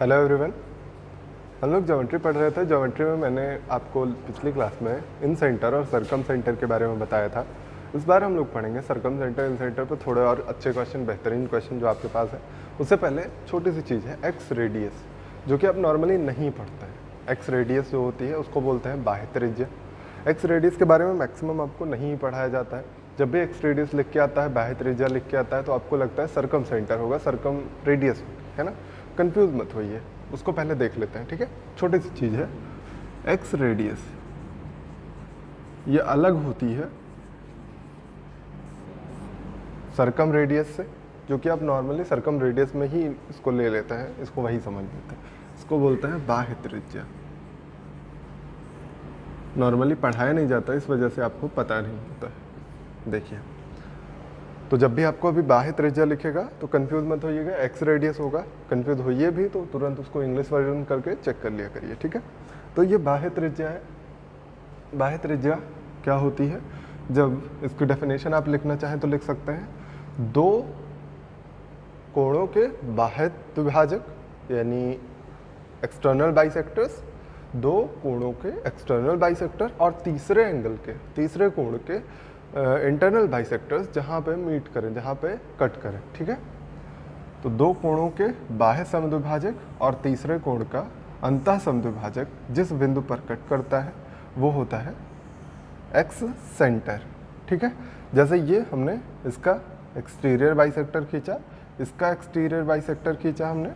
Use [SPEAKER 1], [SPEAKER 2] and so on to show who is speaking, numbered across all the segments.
[SPEAKER 1] Hello everyone. हम लोग geometry पढ़ रहे थे। ज्योमेट्री में मैंने आपको पिछली क्लास में इन सेंटर और सरकम सेंटर के बारे में बताया था। इस बार हम लोग पढ़ेंगे सरकम सेंटर इन सेंटर पर थोड़े और अच्छे क्वेश्चन, बेहतरीन क्वेश्चन जो आपके पास है। उससे पहले छोटी सी चीज़ है एक्स रेडियस, जो कि आप नॉर्मली नहीं पढ़ते हैं। एक्स रेडियस जो होती है उसको बोलते हैं बाह्य त्रिज्या। एक्स रेडियस के बारे में मैक्सिमम आपको नहीं पढ़ाया जाता है। जब भी एक्स रेडियस लिख के आता है, बाह्य त्रिज्या लिख के आता है, तो आपको लगता है सरकम सेंटर होगा, सरकम रेडियस है ना। कंफ्यूज मत होइए, उसको पहले देख लेते हैं, ठीक है। छोटी सी चीज़ है एक्स रेडियस, ये अलग होती है सरकम रेडियस से, जो कि आप नॉर्मली सरकम रेडियस में ही इसको ले लेते हैं, इसको वही समझ लेते हैं। इसको बोलते हैं बाह्य त्रिज्या। नॉर्मली पढ़ाया नहीं जाता, इस वजह से आपको पता नहीं होता है। देखिए, तो जब भी आपको अभी बाह्य त्रिज्या लिखेगा तो कंफ्यूज मत होइएगा, एक्स रेडियस होगा। कंफ्यूज होइए भी तो तुरंत उसको इंग्लिश वर्जन करके चेक कर लिया करिए, ठीक है। तो ये बाह्य त्रिज्या है। बाह्य त्रिज्या क्या होती है? जब इसकी डेफिनेशन आप लिखना चाहें तो लिख सकते हैं, दो कोणों के बाह्य द्विभाजक, यानी एक्सटर्नल बाइसेक्टर्स, दो कोणों के एक्सटर्नल बाइसेक्टर और तीसरे एंगल के, तीसरे कोण के इंटरनल बाइसेक्टर्स जहाँ पे मीट करें, जहाँ पे कट करें, ठीक है। तो दो कोणों के बाह्य समद्विभाजक और तीसरे कोण का अंतः समद्विभाजक जिस बिंदु पर कट करता है वो होता है एक्स सेंटर, ठीक है। जैसे ये हमने इसका एक्सटीरियर बाइसेक्टर खींचा, इसका एक्सटीरियर बाइसेक्टर खींचा हमने,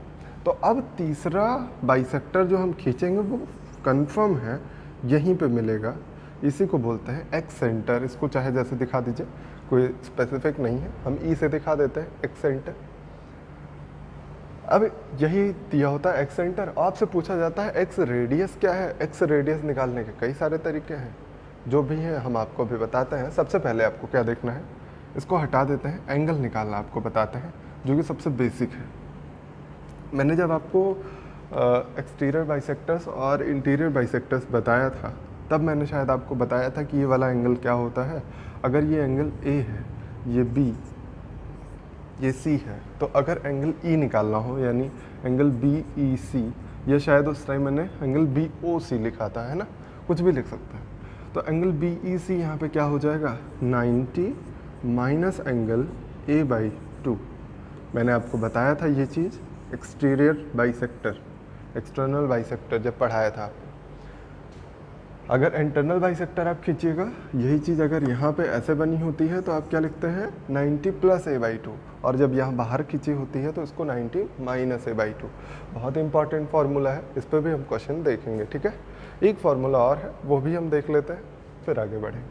[SPEAKER 1] तो अब तीसरा बाइसेक्टर जो हम खींचेंगे वो कंफर्म है यहीं पे मिलेगा। इसी को बोलते हैं एक्स सेंटर। इसको चाहे जैसे दिखा दीजिए, कोई स्पेसिफिक नहीं है, हम ई से दिखा देते हैं एक्स सेंटर। अब यही दिया होता है एक्स सेंटर। आपसे पूछा जाता है एक्स रेडियस क्या है। एक्स रेडियस निकालने के कई सारे तरीके हैं, जो भी हैं हम आपको अभी बताते हैं। सबसे पहले आपको क्या देखना है, इसको हटा देते हैं, एंगल निकालना आपको बताते हैं, जो कि सबसे बेसिक है। मैंने जब आपको एक्सटीरियर बाइसेक्टर्स और इंटीरियर बाइसेक्टर्स बताया था, तब मैंने शायद आपको बताया था कि ये वाला एंगल क्या होता है। अगर ये एंगल ए है, ये बी, ये सी है, तो अगर एंगल ई निकालना हो, यानी एंगल बी ई सी, या शायद उस टाइम मैंने एंगल बी ओ सी लिखा था, है ना, कुछ भी लिख सकते हैं। तो एंगल बी ई सी यहाँ पे क्या हो जाएगा, 90 माइनस एंगल ए बाई 2। मैंने आपको बताया था ये चीज़ एक्सटीरियर बाइसेक्टर, एक्सटर्नल बाइसेक्टर जब पढ़ाया था आपको। अगर इंटरनल बाइसेक्टर आप खींचिएगा, यही चीज़ अगर यहाँ पे ऐसे बनी होती है तो आप क्या लिखते हैं, 90 प्लस ए बाई 2, और जब यहाँ बाहर खींची होती है तो इसको 90 माइनस ए बाई 2। बहुत इंपॉर्टेंट फार्मूला है, इस पर भी हम क्वेश्चन देखेंगे, ठीक है। एक फार्मूला और है, वो भी हम देख लेते हैं, फिर आगे बढ़ेंगे।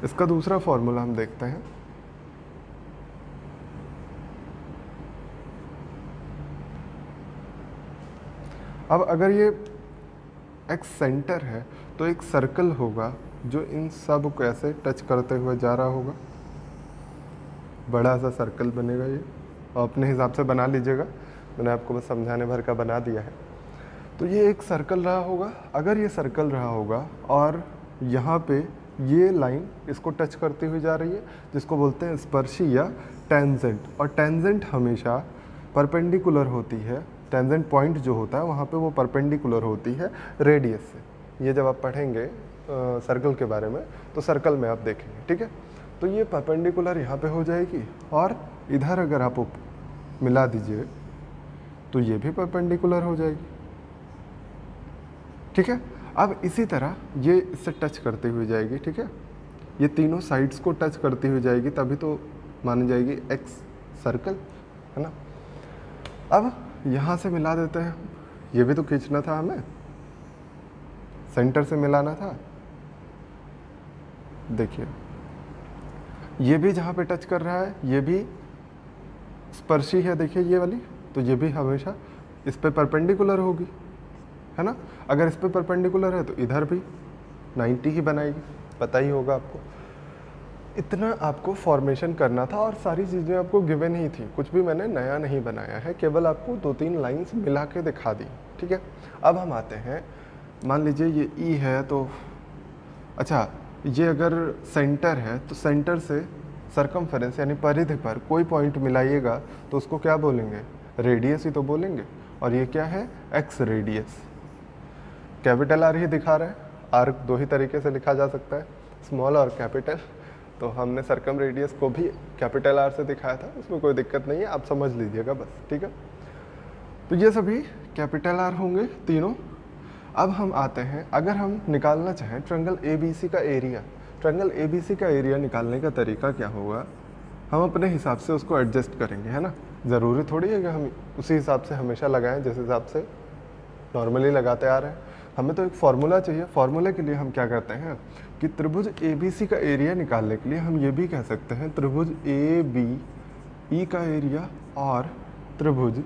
[SPEAKER 1] इसका दूसरा फार्मूला हम देखते हैं। अब अगर ये एक्स सेंटर है तो एक सर्कल होगा जो इन सब को ऐसे टच करते हुए जा रहा होगा। बड़ा सा सर्कल बनेगा ये, और अपने हिसाब से बना लीजिएगा, मैंने आपको बस समझाने भर का बना दिया है। तो ये एक सर्कल रहा होगा। अगर ये सर्कल रहा होगा और यहाँ पे ये लाइन इसको टच करती हुई जा रही है, जिसको बोलते हैं स्पर्शी या टेंजेंट। और टेंजेंट हमेशा परपेंडिकुलर होती है। टेंजेंट पॉइंट जो होता है वहाँ पे वो परपेंडिकुलर होती है रेडियस से। ये जब आप पढ़ेंगे सर्कल के बारे में तो सर्कल में आप देखेंगे, ठीक है। तो ये परपेंडिकुलर यहाँ पे हो जाएगी, और इधर अगर आप मिला दीजिए तो ये भी परपेंडिकुलर हो जाएगी, ठीक है। अब इसी तरह ये इससे टच करती हुई जाएगी, ठीक है। ये तीनों साइड्स को टच करती हुई जाएगी, तभी तो मानी जाएगी एक्स सर्कल, है ना। अब यहाँ से मिला देते हैं, ये भी तो खींचना था हमें, सेंटर से मिलाना था। देखिए, ये भी जहाँ पे टच कर रहा है ये भी स्पर्शी है, देखिए ये वाली, तो ये भी हमेशा इस पे परपेंडिकुलर होगी, है ना। अगर इस पे परपेंडिकुलर है तो इधर भी 90 ही बनाएगी, पता ही होगा आपको। इतना आपको फॉर्मेशन करना था, और सारी चीज़ें आपको गिवन ही थी, कुछ भी मैंने नया नहीं बनाया है, केवल आपको 2-3 लाइंस मिला के दिखा दी, ठीक है। अब हम आते हैं, मान लीजिए ये ई है, तो अच्छा ये अगर सेंटर है तो सेंटर से सरकमफेरेंस यानी परिधि पर कोई पॉइंट मिलाइएगा तो उसको क्या बोलेंगे, रेडियस ही तो बोलेंगे। और ये क्या है, एक्स रेडियस। कैपिटल आर ही दिखा रहा है, आर दो ही तरीके से लिखा जा सकता है, स्मॉल और कैपिटल। तो हमने सरकम रेडियस को भी कैपिटल आर से दिखाया था, उसमें कोई दिक्कत नहीं है, आप समझ लीजिएगा बस, ठीक है। तो ये सभी कैपिटल आर होंगे तीनों। अब हम आते हैं, अगर हम निकालना चाहें ट्रायंगल ABC का एरिया, ट्रायंगल ABC का एरिया निकालने का तरीका क्या होगा, हम अपने हिसाब से उसको एडजस्ट करेंगे, है ना। ज़रूरी थोड़ी है कि हम उसी हिसाब से हमेशा लगाएं जिस हिसाब से नॉर्मली लगाते आ रहे हैं। हमें तो एक फार्मूला चाहिए। फार्मूले के लिए हम क्या करते हैं कि त्रिभुज ABC का एरिया निकालने के लिए हम ये भी कह सकते हैं त्रिभुज ABE का एरिया और त्रिभुज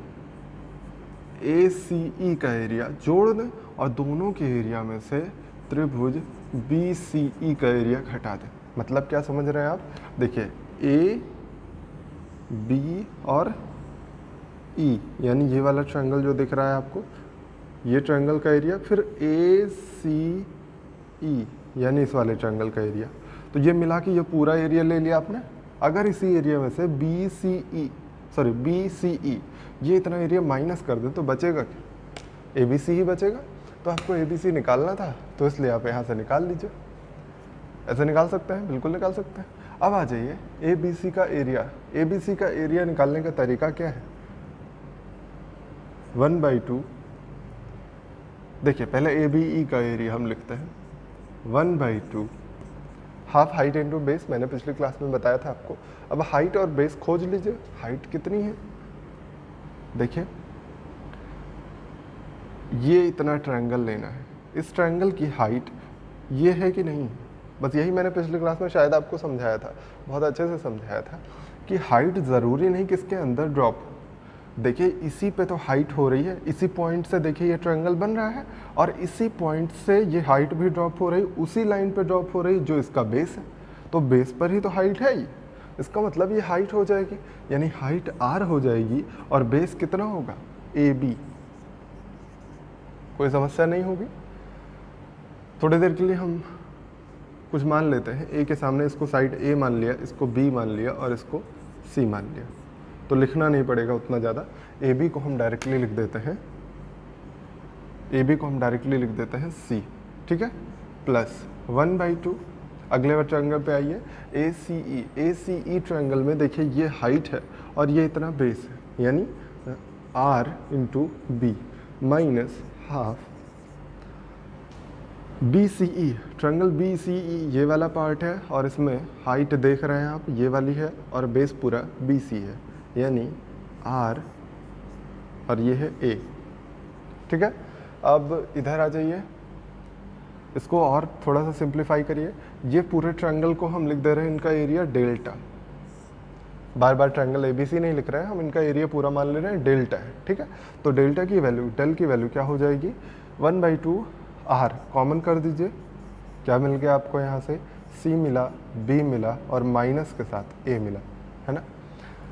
[SPEAKER 1] ACE का एरिया जोड़ दें और दोनों के एरिया में से त्रिभुज BCE का एरिया घटा दें। मतलब क्या समझ रहे हैं आप, देखिए A B और E यानी ये वाला ट्रायंगल जो दिख रहा है आपको, ये ट्रायंगल का एरिया, फिर ACE यानी इस वाले ट्रायंगल का एरिया। तो ये मिला के ये पूरा एरिया ले लिया आपने। अगर इसी एरिया में से BCE ये इतना एरिया माइनस कर दे तो बचेगा क्या, ABC ही बचेगा। तो आपको ABC निकालना था तो इसलिए आप यहाँ से निकाल लीजिए। ऐसे निकाल सकते हैं, बिल्कुल निकाल सकते हैं। अब आ जाइए ABC का एरिया। ABC का एरिया निकालने का तरीका क्या है, 1/2। देखिए पहले ABE का एरिया हम लिखते हैं 1/2 हाफ हाइट इंटू बेस, मैंने पिछली क्लास में बताया था आपको। अब हाइट और बेस खोज लीजिए, हाइट कितनी है, देखिए ये इतना ट्रायंगल लेना है, इस ट्रायंगल की हाइट ये है कि नहीं, बस यही मैंने पिछली क्लास में शायद आपको समझाया था, बहुत अच्छे से समझाया था कि हाइट ज़रूरी नहीं किसके अंदर ड्रॉप। देखिए इसी पे तो हाइट हो रही है, इसी पॉइंट से देखिए ये ट्रायंगल बन रहा है और इसी पॉइंट से ये हाइट भी ड्रॉप हो रही, उसी लाइन पे ड्रॉप हो रही जो इसका बेस है। तो बेस पर ही तो हाइट है ही, इसका मतलब ये हाइट हो जाएगी, यानी हाइट R हो जाएगी और बेस कितना होगा AB। कोई समस्या नहीं होगी। थोड़ी देर के लिए हम कुछ मान लेते हैं, A के सामने इसको साइड A मान लिया, इसको B मान लिया और इसको C मान लिया, तो लिखना नहीं पड़ेगा उतना ज़्यादा। AB को हम डायरेक्टली लिख देते हैं, AB को हम डायरेक्टली लिख देते हैं C, ठीक है, प्लस 1/2। अगले ट्रायंगल पे आइए ACE ट्रायंगल में देखिए ये हाइट है और ये इतना बेस है, यानी R into B minus half BCE, triangle BCE ये वाला पार्ट है और इसमें हाइट देख रहे हैं आप ये वाली है और बेस पूरा BC है, यानी R और ये है A, ठीक है। अब इधर आ जाइए, इसको और थोड़ा सा सिंप्लीफाई करिए। ये पूरे ट्रायंगल को हम लिख दे रहे हैं इनका एरिया डेल्टा, बार बार ट्रायंगल ABC नहीं लिख रहे हैं हम, इनका एरिया पूरा मान ले रहे हैं डेल्टा है, ठीक है। तो डेल्टा की वैल्यू, डेल की वैल्यू क्या हो जाएगी, 1/2 R कॉमन कर दीजिए, क्या मिल गया आपको यहाँ से, C मिला, B मिला और माइनस के साथ A मिला, है ना।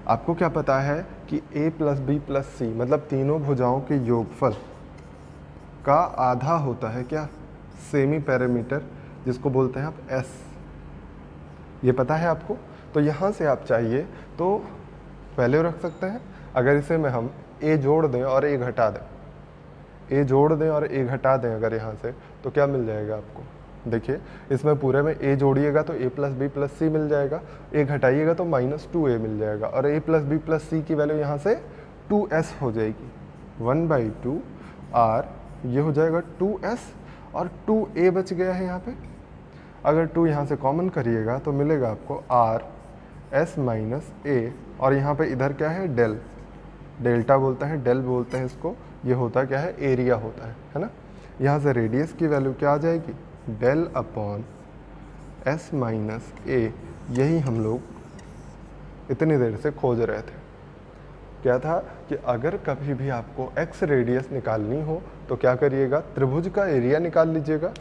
[SPEAKER 1] आपको क्या पता है कि A plus B plus C मतलब तीनों भुजाओं के योगफल का आधा होता है क्या, सेमी पैरामीटर, जिसको बोलते हैं आप S, ये पता है आपको। तो यहाँ से आप चाहिए तो वैल्यू रख सकते हैं। अगर इसे में हम A जोड़ दें और A घटा दें, A जोड़ दें और A घटा दें अगर यहाँ से, तो क्या मिल जाएगा आपको, देखिए इसमें पूरे में A जोड़िएगा तो A plus B plus C मिल जाएगा, A घटाइएगा तो -2A मिल जाएगा और A plus B plus C की वैल्यू यहाँ से 2S हो जाएगी। 1/2 R ये हो जाएगा 2S और 2A बच गया है यहाँ पे। अगर 2 यहाँ से कॉमन करिएगा तो मिलेगा आपको R S माइनस A और यहाँ पे इधर क्या है, डेल, डेल्टा बोलते हैं, डेल बोलते हैं इसको। ये होता क्या है, एरिया होता है ना। यहाँ से रेडियस की वैल्यू क्या आ जाएगी, del upon S minus A। यही हम लोग इतनी देर से खोज रहे थे। क्या था कि अगर कभी भी आपको x रेडियस निकालनी हो तो क्या करिएगा, त्रिभुज का एरिया निकाल लीजिएगा,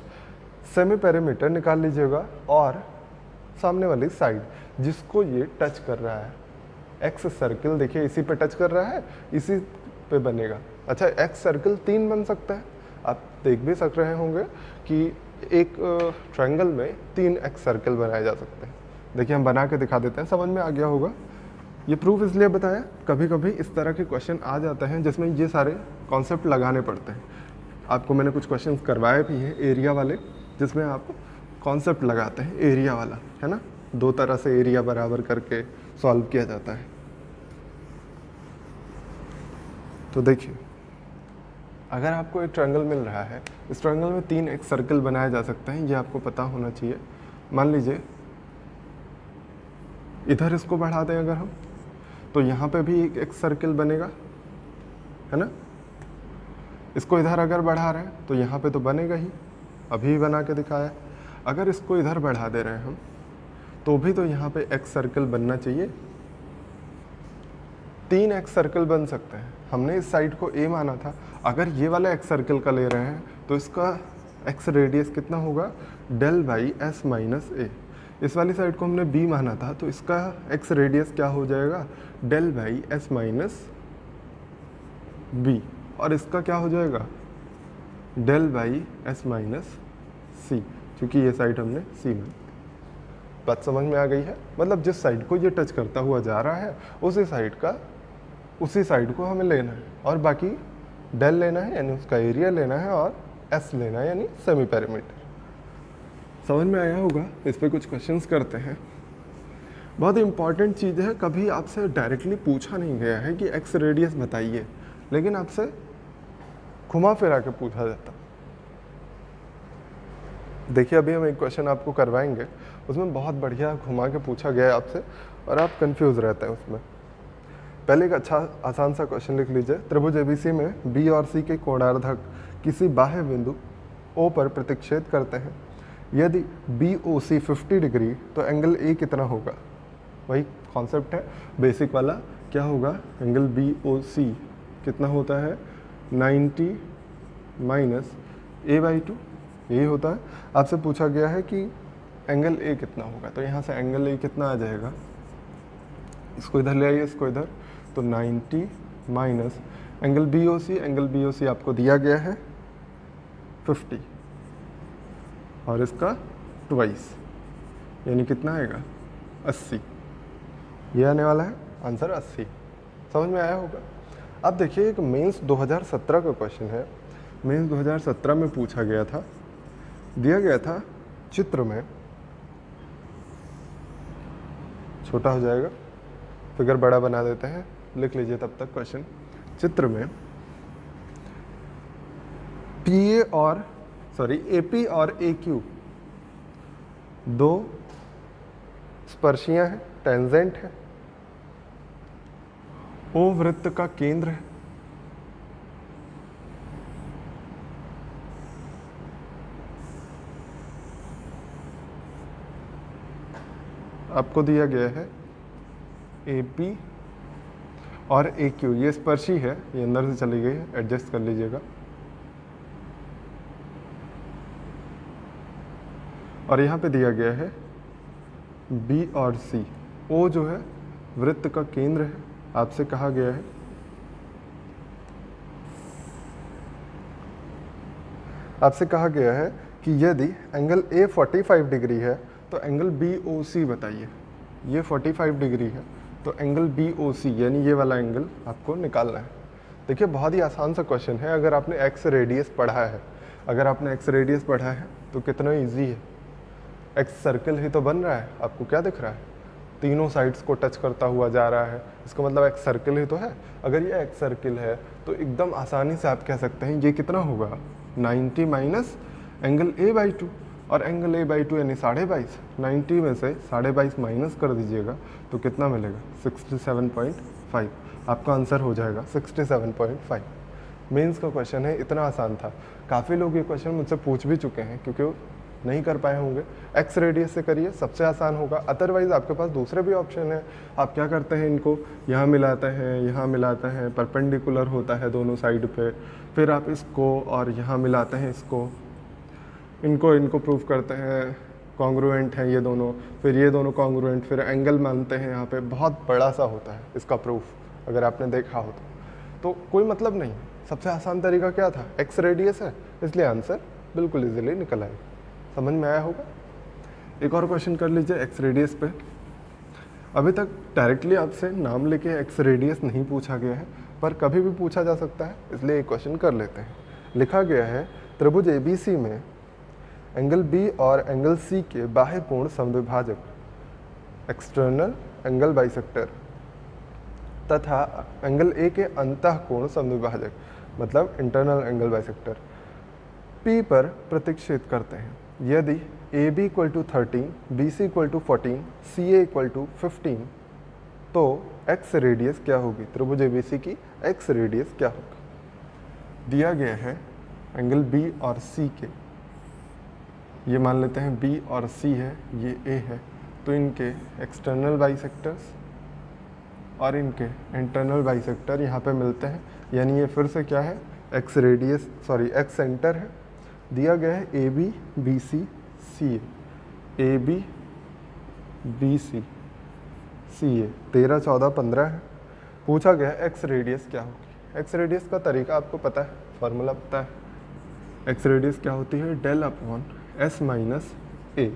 [SPEAKER 1] सेमी पेरीमीटर निकाल लीजिएगा और सामने वाली साइड जिसको ये टच कर रहा है, एक्स सर्किल देखिए इसी पे टच कर रहा है, इसी पे बनेगा। अच्छा एक्स सर्किल 3 बन सकता है, आप देख भी सक रहे होंगे कि एक ट्रायंगल में 3 एक्स सर्किल बनाए जा सकते हैं। देखिए हम बना के दिखा देते हैं, समझ में आ गया होगा। ये प्रूफ इसलिए बताया, कभी कभी इस तरह के क्वेश्चन आ जाते हैं जिसमें ये सारे कॉन्सेप्ट लगाने पड़ते हैं। आपको मैंने कुछ क्वेश्चन करवाए भी हैं एरिया वाले, जिसमें आप कॉन्सेप्ट लगाते हैं एरिया वाला, है ना। 2 तरह से एरिया बराबर करके सॉल्व किया जाता है। तो देखिए, अगर आपको एक ट्रायंगल मिल रहा है, इस ट्रायंगल में 3 एक सर्कल बनाए जा सकते हैं, ये आपको पता होना चाहिए। मान लीजिए इधर इसको बढ़ा दें अगर हम, तो यहाँ पे भी एक सर्कल बनेगा, है ना। इसको इधर अगर बढ़ा रहे हैं तो यहाँ पे तो बनेगा ही, अभी बना के दिखाया। अगर इसको इधर बढ़ा दे रहे हैं हम, तो भी तो यहाँ पे एक सर्कल बनना चाहिए। 3 एक सर्कल बन सकते हैं। हमने इस साइड को ए माना था, अगर ये वाला एक सर्कल का ले रहे हैं तो इसका एक्स रेडियस कितना होगा, डेल बाई एस माइनस ए। इस वाली साइड को हमने बी माना था, तो इसका एक्स रेडियस क्या हो जाएगा, del by S minus B. और इसका क्या हो जाएगा, del by S minus C, क्योंकि ये साइड हमने सी मानी। बात समझ में आ गई है। मतलब जिस साइड को ये टच करता हुआ जा रहा है उसी साइड को हमें लेना है, और बाकी डेल लेना है यानी उसका एरिया लेना है, और एस लेना है यानी सेमी पेरीमीटर। समझ में आया होगा। इस पे कुछ क्वेश्चंस करते हैं। बहुत इंपॉर्टेंट चीज़ है, कभी आपसे डायरेक्टली पूछा नहीं गया है कि एक्स रेडियस बताइए, लेकिन आपसे घुमा फिरा के पूछा जाता। देखिए अभी हम एक क्वेश्चन आपको करवाएंगे, उसमें बहुत बढ़िया घुमा के पूछा गया है आपसे, और आप कंफ्यूज रहते हैं उसमें। पहले एक अच्छा आसान सा क्वेश्चन लिख लीजिए। त्रिभुज एबीसी में बी और सी के कोणार्धक किसी बाह्य बिंदु ओ पर प्रतिच्छेद करते हैं। यदि बी ओ सी 50 डिग्री तो एंगल ए कितना होगा। वही कॉन्सेप्ट है बेसिक वाला। क्या होगा, एंगल बी ओ सी कितना होता है, 90 माइनस ए बाई 2, यही होता है। आपसे पूछा गया है कि एंगल ए कितना होगा, तो यहाँ से एंगल ए कितना आ जाएगा, इसको इधर ले आइए, इसको इधर, तो 90 माइनस एंगल बी ओ सी आपको दिया गया है 50, और इसका ट्वाइस यानी कितना आएगा, 80। ये आने वाला है आंसर 80। समझ में आया होगा। अब देखिए एक मेंस 2017 का क्वेश्चन है। मेंस 2017 में पूछा गया था, दिया गया था चित्र में, छोटा हो जाएगा, फिगर बड़ा बना देते हैं, लिख लीजिए तब तक क्वेश्चन। चित्र में एपी और एक्यू 2 स्पर्शियां हैं, टेंजेंट है। ओ वृत्त का केंद्र है। आपको दिया गया है AP और AQ, ये स्पर्शी है, ये अंदर से चली गई है, एडजस्ट कर लीजिएगा। और यहाँ पे दिया गया है B और C। O जो है वृत्त का केंद्र है। आपसे कहा गया है कि यदि एंगल A 45 डिग्री है तो एंगल BOC बताइए। ये 45 डिग्री है तो एंगल BOC यानी ये वाला एंगल आपको निकालना है। देखिए बहुत ही आसान सा क्वेश्चन है। अगर आपने एक्स रेडियस पढ़ा है तो कितना इजी है। एक्स सर्कल ही तो बन रहा है, आपको क्या दिख रहा है, तीनों साइड्स को टच करता हुआ जा रहा है, इसका मतलब एक्स सर्कल ही तो है। अगर ये एक्स सर्कल है तो एकदम आसानी से आप कह सकते हैं ये कितना होगा, 90 माइनस एंगल A/2, और एंगल A/2 यानी 22.5। 90 में से 22.5 माइनस कर दीजिएगा तो कितना मिलेगा, 67.5। आपका आंसर हो जाएगा 67.5। मेंस का क्वेश्चन है, इतना आसान था। काफ़ी लोग ये क्वेश्चन मुझसे पूछ भी चुके हैं क्योंकि वो नहीं कर पाए होंगे। एक्स रेडियस से करिए, सबसे आसान होगा। अदरवाइज़ आपके पास दूसरे भी ऑप्शन है। आप क्या करते हैं, इनको यहाँ मिलाते हैं, परपेंडिकुलर होता है दोनों साइड पे, फिर आप इसको और यहाँ मिलाते हैं, इनको प्रूफ करते हैं कॉन्ग्रुएंट हैं ये दोनों, फिर ये दोनों कॉन्ग्रुएंट, फिर एंगल मानते हैं। यहाँ पे बहुत बड़ा सा होता है इसका प्रूफ, अगर आपने देखा हो तो कोई मतलब नहीं। सबसे आसान तरीका क्या था, एक्स रेडियस है, इसलिए आंसर बिल्कुल इजीली निकल आएगा। समझ में आया होगा। एक और क्वेश्चन कर लीजिए एक्स रेडियस पे। अभी तक डायरेक्टली आपसे नाम लेके एक्स रेडियस नहीं पूछा गया है, पर कभी भी पूछा जा सकता है, इसलिए एक क्वेश्चन कर लेते हैं। लिखा गया है त्रिभुज ABC में एंगल B और एंगल C के बाह्य कोण समद्विभाजक एक्सटर्नल एंगल बाइसेक्टर तथा एंगल A के अंतः कोण समद्विभाजक मतलब इंटरनल एंगल बाइसेक्टर P पर प्रतिक्षेप करते हैं। यदि AB equal to 13, BC equal to 14, CA equal to 15, तो एक्स रेडियस क्या होगी? त्रिभुज ABC की एक्स रेडियस क्या होगी? दिया गया है एंगल B और C के, ये मान लेते हैं B और C है, ये A है, तो इनके एक्सटर्नल बाइसेक्टर्स और इनके इंटरनल बाइसेक्टर यहाँ पे मिलते हैं, यानी ये फिर से क्या है? एक्स रेडियस एक्स सेंटर है। दिया गया है AB BC CA, AB BC CA 13, 14, 15 है। पूछा गया है एक्स रेडियस क्या होगी? एक्स रेडियस का तरीका आपको पता है, फॉर्मूला पता है। एक्स रेडियस क्या होती है? Del upon S minus A,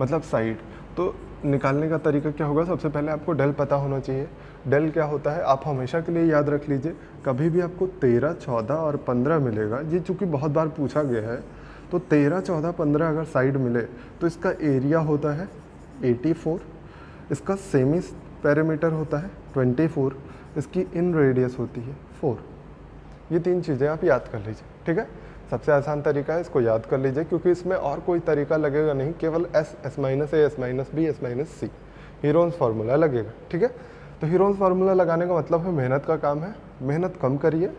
[SPEAKER 1] मतलब साइड। तो निकालने का तरीका क्या होगा? सबसे पहले आपको डेल पता होना चाहिए। डेल क्या होता है आप हमेशा के लिए याद रख लीजिए, कभी भी आपको 13, 14 और 15 मिलेगा, ये चूँकि बहुत बार पूछा गया है, तो 13, 14, 15 अगर साइड मिले तो इसका एरिया होता है 84, इसका सेमी पेरीमीटर होता है 24, इसकी इन रेडियस होती है 4। ये 3 चीज़ें आप याद कर लीजिए, ठीक है। सबसे आसान तरीका है, इसको याद कर लीजिए, क्योंकि इसमें और कोई तरीका लगेगा नहीं, केवल S minus A, S minus B, S minus C Heron's formula लगेगा, ठीक है। तो हीरोन्स फार्मूला लगाने का मतलब है मेहनत का काम है, मेहनत कम करिए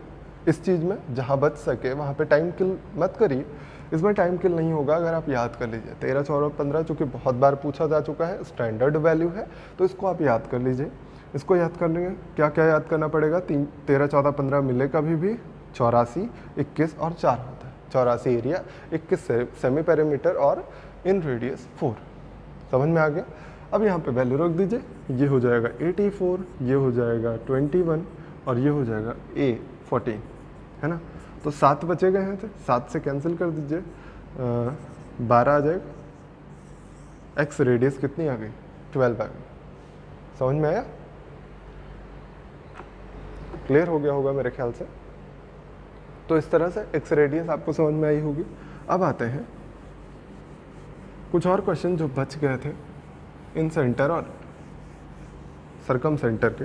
[SPEAKER 1] इस चीज़ में, जहाँ बच सके वहाँ पे टाइम किल मत करिए। इसमें टाइम किल नहीं होगा अगर आप याद कर लीजिए। 13, 14, 15 चूँकि बहुत बार पूछा जा चुका है, स्टैंडर्ड वैल्यू है, तो इसको आप याद कर लीजिए। इसको याद करने क्या क्या याद करना पड़ेगा? 13, 14, 15 मिले कभी भी 84, 21 और 4 होता है। 84 एरिया, 21 सेमी पेरीमीटर और इन रेडियस 4। समझ में आ गया? अब यहाँ पे वैल्यू रख दीजिए, ये हो जाएगा 84, ये हो जाएगा 21 और ये हो जाएगा A 14, है ना। तो 7 बचे गए हैं, थे 7 से कैंसिल कर दीजिए, 12 आ जाएगा। एक्स रेडियस कितनी आ गई? 12 आ गई। समझ में आया? क्लियर हो गया होगा मेरे ख्याल से। तो इस तरह से एक्स रेडियस आपको समझ में आई होगी। अब आते हैं कुछ और क्वेश्चन जो बच गए थे इन सेंटर और सरकम सेंटर के,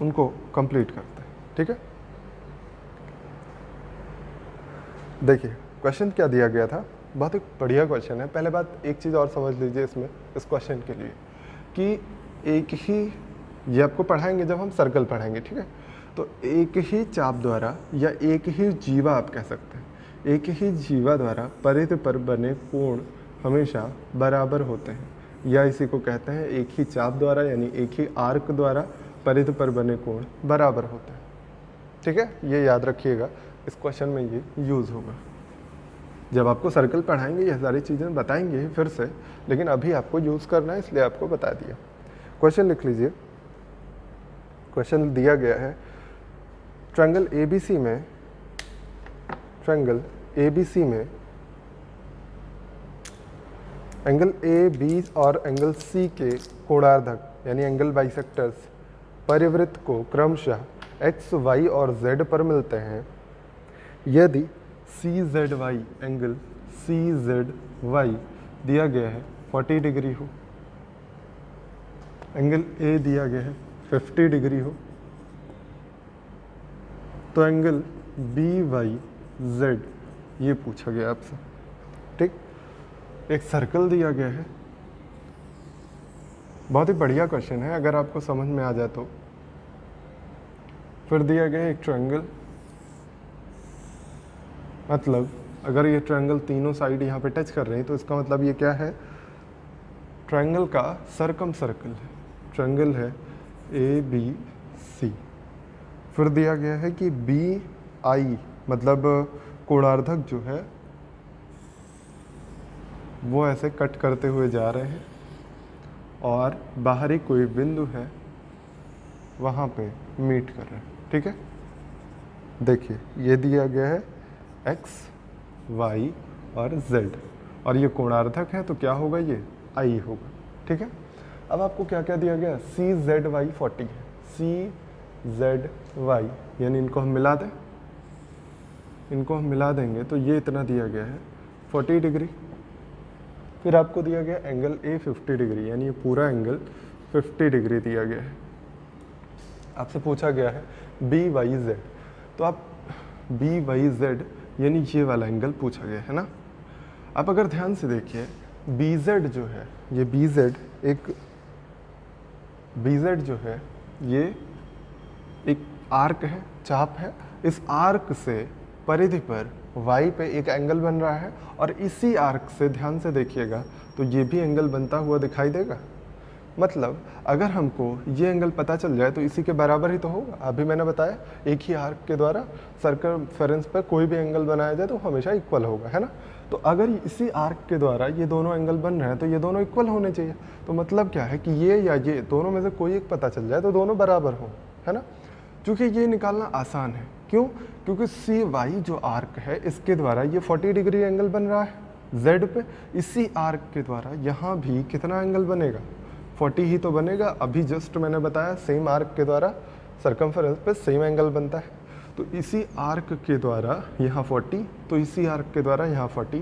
[SPEAKER 1] उनको कंप्लीट करते हैं, ठीक है। देखिए क्वेश्चन क्या दिया गया था, बहुत एक बढ़िया क्वेश्चन है। पहले बात एक चीज़ और समझ लीजिए इसमें, इस क्वेश्चन के लिए, कि एक ही, ये आपको पढ़ाएंगे जब हम सर्कल पढ़ाएंगे, ठीक है। तो एक ही चाप द्वारा या एक ही जीवा आप कह सकते हैं, एक ही जीवा द्वारा परिधि पर बने कोण हमेशा बराबर होते हैं, या इसी को कहते हैं एक ही चाप द्वारा यानी एक ही आर्क द्वारा परिधि पर बने कोण बराबर होते हैं, ठीक है। ये याद रखिएगा, इस क्वेश्चन में ये यूज़ होगा। जब आपको सर्कल पढ़ाएंगे ये सारी चीज़ें बताएंगे फिर से, लेकिन अभी आपको यूज़ करना है इसलिए आपको बता दिया। क्वेश्चन लिख लीजिए। क्वेश्चन दिया गया है ट्रायंगल ABC में, ट्रायंगल ABC में एंगल AB और एंगल C के कोणार्धक यानी एंगल बाइसेक्टर्स परिवृत्त को क्रमशः X, Y और Z पर मिलते हैं। यदि CZY एंगल CZY दिया गया है 40 डिग्री हो, एंगल A दिया गया है 50 डिग्री हो, तो एंगल BYZ ये पूछा गया आपसे, ठीक। एक सर्कल दिया गया है, बहुत ही बढ़िया क्वेश्चन है अगर आपको समझ में आ जाए तो। फिर दिया गया है एक ट्रायंगल, मतलब अगर ये ट्रायंगल तीनों साइड यहाँ पे टच कर रहे हैं तो इसका मतलब ये क्या है? ट्रायंगल का सरकम सर्कल है, ट्रायंगल है ABC। फिर दिया गया है कि BI मतलब कोणार्धक जो है वो ऐसे कट करते हुए जा रहे हैं और बाहरी कोई बिंदु है वहाँ पे मीट कर रहे हैं, ठीक है। देखिए ये दिया गया है X, Y और Z और ये कोणार्धक है, तो क्या होगा? ये आई होगा, ठीक है। अब आपको क्या क्या दिया गया, सी जेड वाई 40 है, सी जेड वाई यानी इनको हम मिला दें, इनको हम मिला देंगे तो ये इतना दिया गया है 40 डिग्री। फिर आपको दिया गया एंगल ए 50 डिग्री, यानी ये पूरा एंगल 50 डिग्री दिया गया है। आपसे पूछा गया है बी वाई जेड, तो आप बी वाई जेड यानी ये वाला एंगल पूछा गया है ना। आप अगर ध्यान से देखिए बी जेड जो है, ये बी जेड एक, बी जेड जो है ये एक आर्क है, चाप है। इस आर्क से परिधि पर y पे एक एंगल बन रहा है और इसी आर्क से ध्यान से देखिएगा तो ये भी एंगल बनता हुआ दिखाई देगा। मतलब अगर हमको ये एंगल पता चल जाए तो इसी के बराबर ही तो होगा। अभी मैंने बताया एक ही आर्क के द्वारा सर्कमफेरेंस पर कोई भी एंगल बनाया जाए तो हमेशा इक्वल होगा, है ना। तो अगर इसी आर्क के द्वारा ये दोनों एंगल बन रहे हैं तो ये दोनों इक्वल होने चाहिए। तो मतलब क्या है कि ये या ये दोनों में से कोई एक पता चल जाए तो दोनों बराबर हो, है ना। क्योंकि ये निकालना आसान है, क्यों, क्योंकि सी वाई जो आर्क है इसके द्वारा ये 40 डिग्री एंगल बन रहा है जेड पे, इसी आर्क के द्वारा यहाँ भी कितना एंगल बनेगा, 40 ही तो बनेगा। अभी जस्ट मैंने बताया सेम आर्क के द्वारा सर्कमफेरेंस पे सेम एंगल बनता है, तो इसी आर्क के द्वारा यहाँ 40, तो इसी आर्क के द्वारा यहाँ 40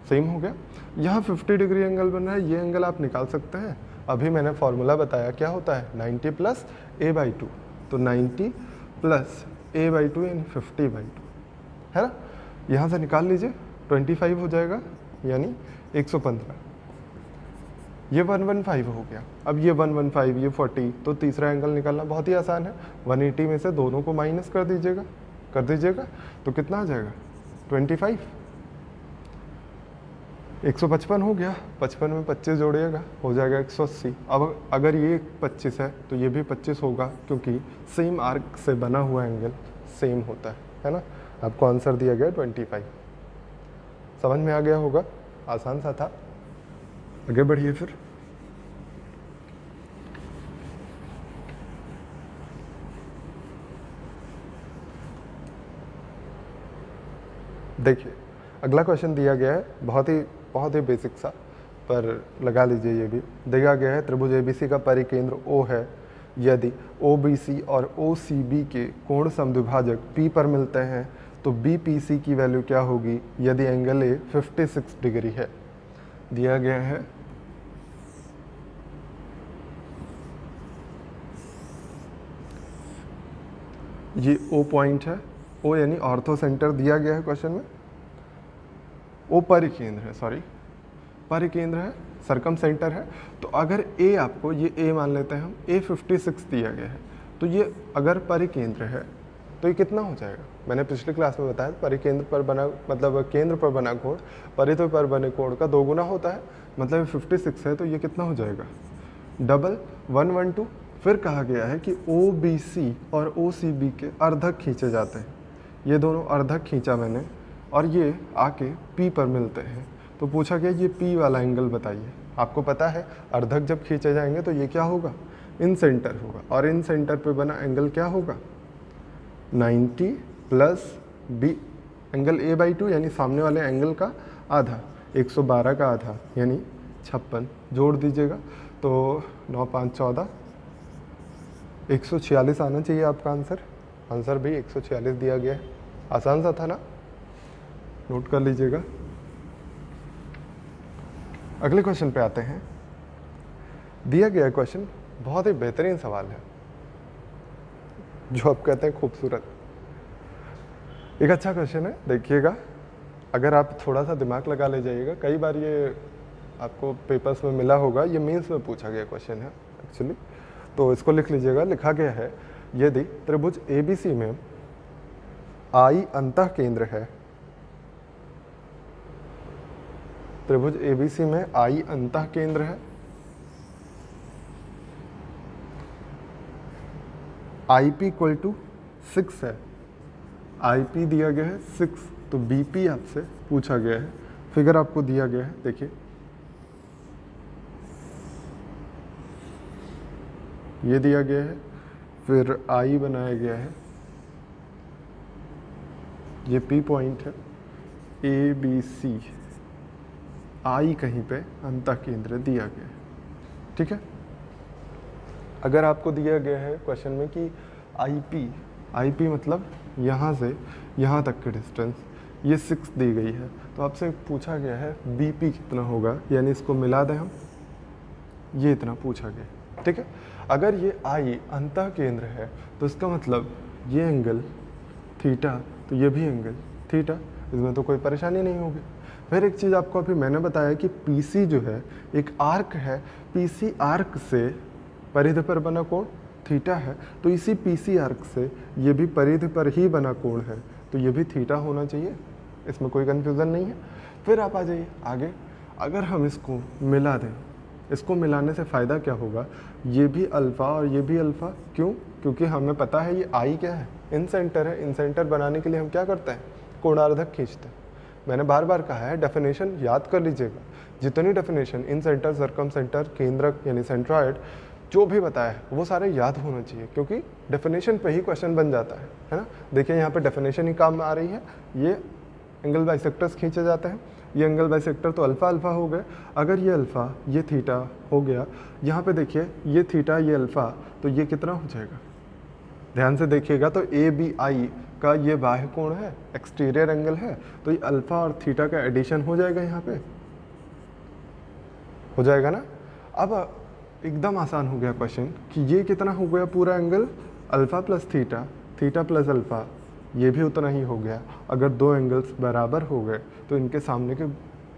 [SPEAKER 1] सेम हो गया। यहाँ 50 डिग्री एंगल बन रहा है, ये एंगल आप निकाल सकते हैं। अभी मैंने फॉर्मूला बताया क्या होता है 90 प्लस a/2, तो 90 प्लस a/2 यानी 50/2, है ना। यहाँ से निकाल लीजिए 25 हो जाएगा यानी 115, ये 115 हो गया। अब ये 115 ये 40, तो तीसरा एंगल निकालना बहुत ही आसान है। 180 में से दोनों को माइनस कर दीजिएगा तो कितना आ जाएगा 25, 155 हो गया। 55 में 25 जोड़िएगा हो जाएगा 180। अब अगर ये 25 है तो ये भी 25 होगा, क्योंकि सेम आर्क से बना हुआ एंगल सेम होता है ना। आपको आंसर दिया गया 25। समझ में आ गया होगा, आसान सा था। आगे बढ़िए फिर। देखिए अगला क्वेश्चन दिया गया है बहुत ही बेसिक सा, पर लगा लीजिए। ये भी दिया गया है त्रिभुज एबीसी का परिकेंद्र O है, यदि OBC और OCB के कोण समद्विभाजक P पर मिलते हैं तो BPC की वैल्यू क्या होगी यदि एंगल A 56 डिग्री है। दिया गया है ये O पॉइंट है, O यानी ऑर्थो सेंटर दिया गया है क्वेश्चन में। O परिकेंद्र है, सॉरी परिकेंद्र है, सरकम सेंटर है। तो अगर A आपको, ये A मान लेते हैं हम, A 56 दिया गया है, तो ये अगर परिकेंद्र है तो ये कितना हो जाएगा। मैंने पिछली क्लास में बताया परिकेंद्र पर बना, मतलब केंद्र पर बना कोण परिधि पर बने कोण का 2 गुना होता है। मतलब 56 है तो ये कितना हो जाएगा डबल 112। फिर कहा गया है कि OBC और OCB के अर्धक खींचे जाते हैं। ये दोनों अर्धक खींचा मैंने और ये आके P पर मिलते हैं, तो पूछा गया ये P वाला एंगल बताइए। आपको पता है अर्धक जब खींचे जाएंगे तो ये क्या होगा, इन सेंटर होगा, और इन सेंटर पे बना एंगल क्या होगा 90 प्लस B एंगल a/2 यानी सामने वाले एंगल का आधा, 112 का आधा यानी 56, जोड़ दीजिएगा तो 9 5 14, 146 आना चाहिए आपका आंसर। आंसर भी 146 दिया गया है। आसान सा था ना, नोट कर लीजिएगा। अगले क्वेश्चन पे आते हैं। दिया गया क्वेश्चन बहुत ही बेहतरीन सवाल है, जो आप कहते हैं खूबसूरत। एक अच्छा क्वेश्चन है, देखिएगा। अगर आप थोड़ा सा दिमाग लगा ले जाइएगा, कई बार ये आपको पेपर्स में मिला होगा, ये मेंस में पूछा गया क्वेश्चन है एक्चुअली, तो इसको लिख लीजिएगा। लिखा गया है यदि त्रिभुज ABC में I अंतः केंद्र है, त्रिभुज ABC में I अंतः केंद्र है, IP इक्वल टू 6 है, IP दिया गया है 6, तो BP आपसे पूछा गया है। फिगर आपको दिया गया है, देखिए ये दिया गया है, फिर I बनाया गया है, ये P पॉइंट है, ABC आई कहीं पे अंतः केंद्र दिया गया है, ठीक है। अगर आपको दिया गया है क्वेश्चन में कि आईपी मतलब यहाँ से यहाँ तक की डिस्टेंस ये 6 दी गई है, तो आपसे पूछा गया है बीपी कितना होगा, यानी इसको मिला दें हम, ये इतना पूछा गया, ठीक है। अगर ये आई अंतः केंद्र है तो इसका मतलब ये एंगल थीटा, तो ये भी एंगल थीटा, इसमें तो कोई परेशानी नहीं होगी। फिर एक चीज़ आपको अभी मैंने बताया कि पीसी जो है एक आर्क है, पीसी आर्क से परिधि पर बना कोण थीटा है, तो इसी पीसी आर्क से ये भी परिधि पर ही बना कोण है, तो ये भी थीटा होना चाहिए, इसमें कोई कन्फ्यूज़न नहीं है। फिर आप आ जाइए आगे, अगर हम इसको मिला दें, इसको मिलाने से फ़ायदा क्या होगा, ये भी अल्फ़ा और ये भी अल्फ़ा, क्यों? क्योंकि हमें पता है ये आई क्या है, इन सेंटर है। इन सेंटर बनाने के लिए हम क्या करते हैं, कोणार्धक खींचते हैं। मैंने बार बार कहा है डेफिनेशन याद कर लीजिएगा, जितनी definition in centre, circum centre, केंद्रक यानी सेंट्रॉइड जो भी बताया है वो सारे याद होना चाहिए, क्योंकि डेफिनेशन पे ही क्वेश्चन बन जाता है ना। देखिए यहाँ पे डेफिनेशन ही काम आ रही है, ये एंगल बाइसेक्टर्स खींचे जाते हैं, ये एंगल बाइसेक्टर तो अल्फ़ा अल्फ़ा हो गए, अगर ये अल्फ़ा ये थीटा हो गया, यहाँ पे देखिए ये थीटा ये अल्फ़ा, तो ये कितना हो जाएगा, ध्यान से देखिएगा, तो ए बी आई का ये बाह्य कोण है, एक्सटीरियर एंगल है, तो ये अल्फ़ा और थीटा का एडिशन हो जाएगा, यहाँ पे हो जाएगा ना। अब एकदम आसान हो गया क्वेश्चन कि ये कितना हो गया पूरा angle, alpha plus theta, theta plus alpha, ये भी उतना ही हो गया। अगर दो एंगल्स बराबर हो गए तो इनके सामने के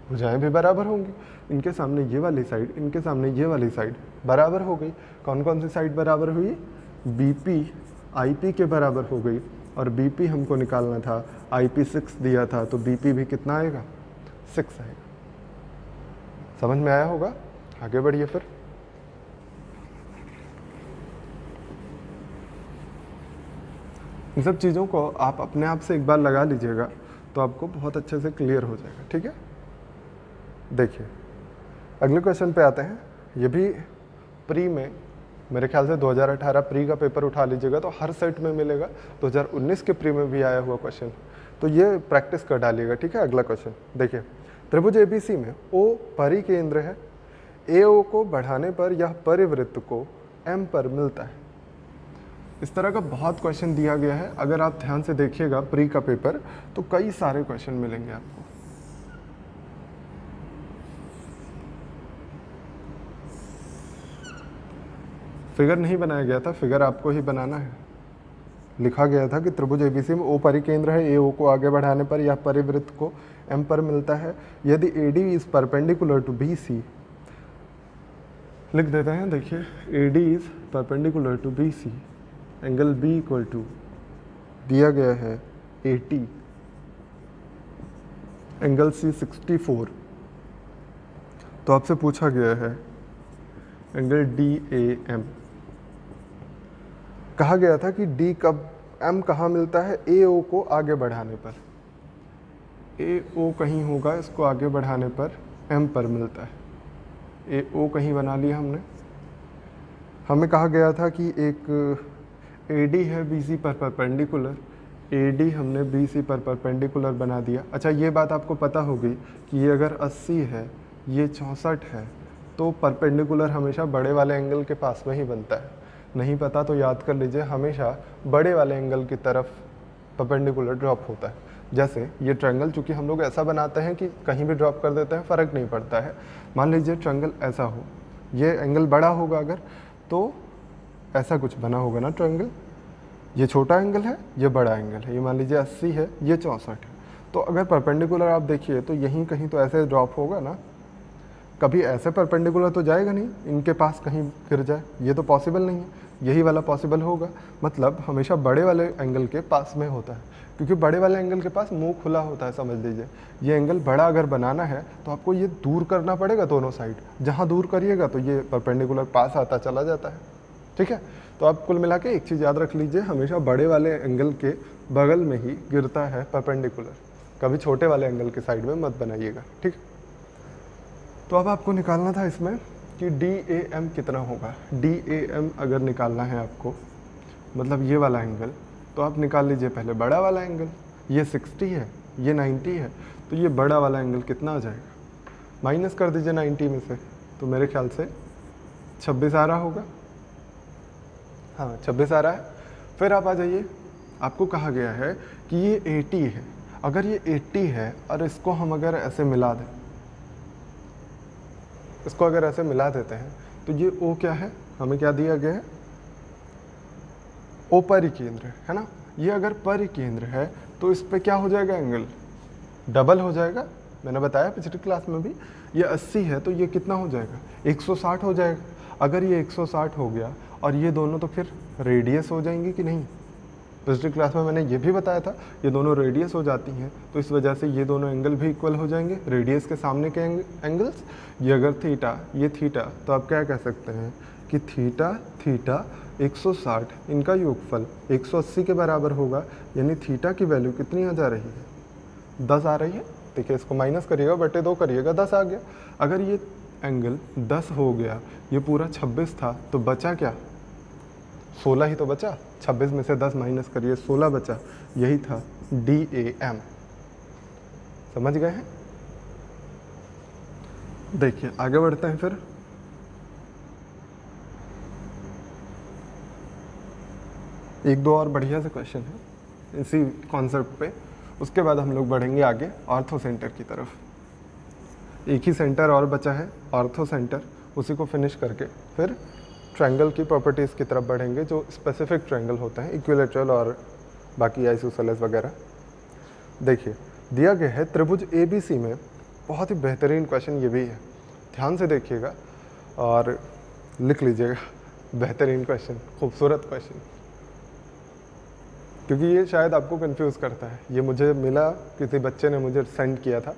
[SPEAKER 1] भुजाएं भी बराबर होंगी, इनके सामने ये वाली साइड, इनके सामने ये वाली साइड बराबर हो गई। कौन कौन सी साइड बराबर हुई, बीपी आईपी के बराबर हो गई, और बीपी हमको निकालना था, आईपी 6 दिया था, तो बीपी भी कितना आएगा, 6 आएगा। समझ में आया होगा, आगे बढ़िए। फिर इन सब चीज़ों को आप अपने आप से एक बार लगा लीजिएगा तो आपको बहुत अच्छे से क्लियर हो जाएगा, ठीक है। देखिए अगले क्वेश्चन पे आते हैं, ये भी प्री में, मेरे ख्याल से 2018 प्री का पेपर उठा लीजिएगा तो हर सेट में मिलेगा, 2019 के प्री में भी आया हुआ क्वेश्चन, तो ये प्रैक्टिस कर डालिएगा, ठीक है। अगला क्वेश्चन देखिए, त्रिभुज एबीसी में ओ परिकेंद्र है, एओ को बढ़ाने पर यह परिवृत्त को एम पर मिलता है। इस तरह का बहुत क्वेश्चन दिया गया है, अगर आप ध्यान से देखिएगा प्री का पेपर तो कई सारे क्वेश्चन मिलेंगे आपको। फिगर नहीं बनाया गया था, फिगर आपको ही बनाना है। लिखा गया था कि त्रिभुज एबीसी में ओ परिकेंद्र है, ए ओ को आगे बढ़ाने पर यह परिवृत्त को एम पर मिलता है। यदि AD is perpendicular to B C, लिख देते हैं, देखिए AD is perpendicular to B C, angle B equal to दिया गया है 80, एंगल सी 64, तो आपसे पूछा गया है एंगल डी ए एम। कहा गया था कि डी कब एम कहाँ मिलता है, ए ओ को आगे बढ़ाने पर, ए ओ कहीं होगा, इसको आगे बढ़ाने पर एम पर मिलता है। ए ओ कहीं बना लिया हमने। हमें कहा गया था कि एक AD है BC पर परपेंडिकुलर, AD हमने BC पर परपेंडिकुलर बना दिया। अच्छा ये बात आपको पता होगी कि ये अगर 80 है, ये 64 है, तो परपेंडिकुलर हमेशा बड़े वाले एंगल के पास में ही बनता है। नहीं पता तो याद कर लीजिए, हमेशा बड़े वाले एंगल की तरफ परपेंडिकुलर ड्रॉप होता है। जैसे ये ट्रायंगल, चूँकि हम लोग ऐसा बनाते हैं कि कहीं भी ड्रॉप कर देते हैं, फ़र्क नहीं पड़ता है। मान लीजिए ट्रायंगल ऐसा हो, ये एंगल बड़ा होगा अगर, तो ऐसा कुछ बना होगा ना ट्रायंगल, ये छोटा एंगल है, ये बड़ा एंगल है, ये मान लीजिए 80 है, ये 64 है, तो अगर परपेंडिकुलर आप देखिए तो यहीं कहीं तो ऐसे ड्रॉप होगा ना, कभी ऐसे परपेंडिकुलर तो जाएगा नहीं, इनके पास कहीं गिर जाए, ये तो पॉसिबल नहीं है, यही वाला पॉसिबल होगा। मतलब हमेशा बड़े वाले एंगल के पास में होता है, क्योंकि बड़े वाले एंगल के पास मुंह खुला होता है, समझ लीजिए। ये एंगल बड़ा अगर बनाना है तो आपको ये दूर करना पड़ेगा दोनों साइड, जहाँ दूर करिएगा तो ये परपेंडिकुलर पास आता चला जाता है, ठीक है। तो आप कुल मिला के एक चीज़ याद रख लीजिए, हमेशा बड़े वाले एंगल के बगल में ही गिरता है परपेंडिकुलर, कभी छोटे वाले एंगल के साइड में मत बनाइएगा, ठीक। तो अब आपको निकालना था इसमें कि DAM कितना होगा। DAM अगर निकालना है आपको, मतलब ये वाला एंगल, तो आप निकाल लीजिए पहले बड़ा वाला एंगल। ये 60 है, ये 90 है, तो ये बड़ा वाला एंगल कितना आ जाएगा, माइनस कर दीजिए 90 में से, तो मेरे ख्याल से 26 आ रहा होगा। हाँ 26 आ रहा है। फिर आप आ जाइए, आपको कहा गया है कि ये 80 है। अगर ये 80 है और इसको हम अगर ऐसे मिला दें, इसको अगर ऐसे मिला देते हैं तो ये O क्या है, हमें क्या दिया गया है, O परिकेंद्र है ना। ये अगर परिकेंद्र है तो इस पे क्या हो जाएगा, एंगल डबल हो जाएगा। मैंने बताया पिछली क्लास में भी, ये 80 है तो ये कितना हो जाएगा, 160 हो जाएगा। अगर ये 160 हो गया और ये दोनों तो फिर रेडियस हो जाएंगे कि नहीं। पिछली क्लास में मैंने ये भी बताया था, ये दोनों रेडियस हो जाती हैं, तो इस वजह से ये दोनों एंगल भी इक्वल हो जाएंगे, रेडियस के सामने के एंगल्स। ये अगर थीटा, ये थीटा, तो आप क्या कह सकते हैं कि थीटा थीटा 160 इनका योगफल 180 के बराबर होगा। यानी थीटा की वैल्यू कितनी आ जा रही है, 10 आ रही है। देखिए इसको माइनस करिएगा, बटे 2 करिएगा, 10 आ गया। अगर ये एंगल 10 हो गया, ये पूरा 26 था, तो बचा क्या, 16 ही तो बचा। 26 में से 10 माइनस करिए, 16 बचा। यही था DAM। समझ गए हैं। देखिए आगे बढ़ते हैं। फिर एक दो और बढ़िया से क्वेश्चन है इसी कॉन्सेप्ट पे, उसके बाद हम लोग बढ़ेंगे आगे ऑर्थो सेंटर की तरफ। एक ही सेंटर और बचा है, ऑर्थो सेंटर, उसी को फिनिश करके फिर ट्रायंगल की प्रॉपर्टीज़ की तरफ बढ़ेंगे, जो स्पेसिफिक ट्रायंगल होते हैं, इक्विलैटरल और बाकी आइसोसेलेस वगैरह। देखिए दिया गया है त्रिभुज ABC में, बहुत ही बेहतरीन क्वेश्चन ये भी है, ध्यान से देखिएगा और लिख लीजिएगा। बेहतरीन क्वेश्चन, खूबसूरत क्वेश्चन, क्योंकि ये शायद आपको कंफ्यूज करता है। ये मुझे मिला, किसी बच्चे ने मुझे सेंड किया था,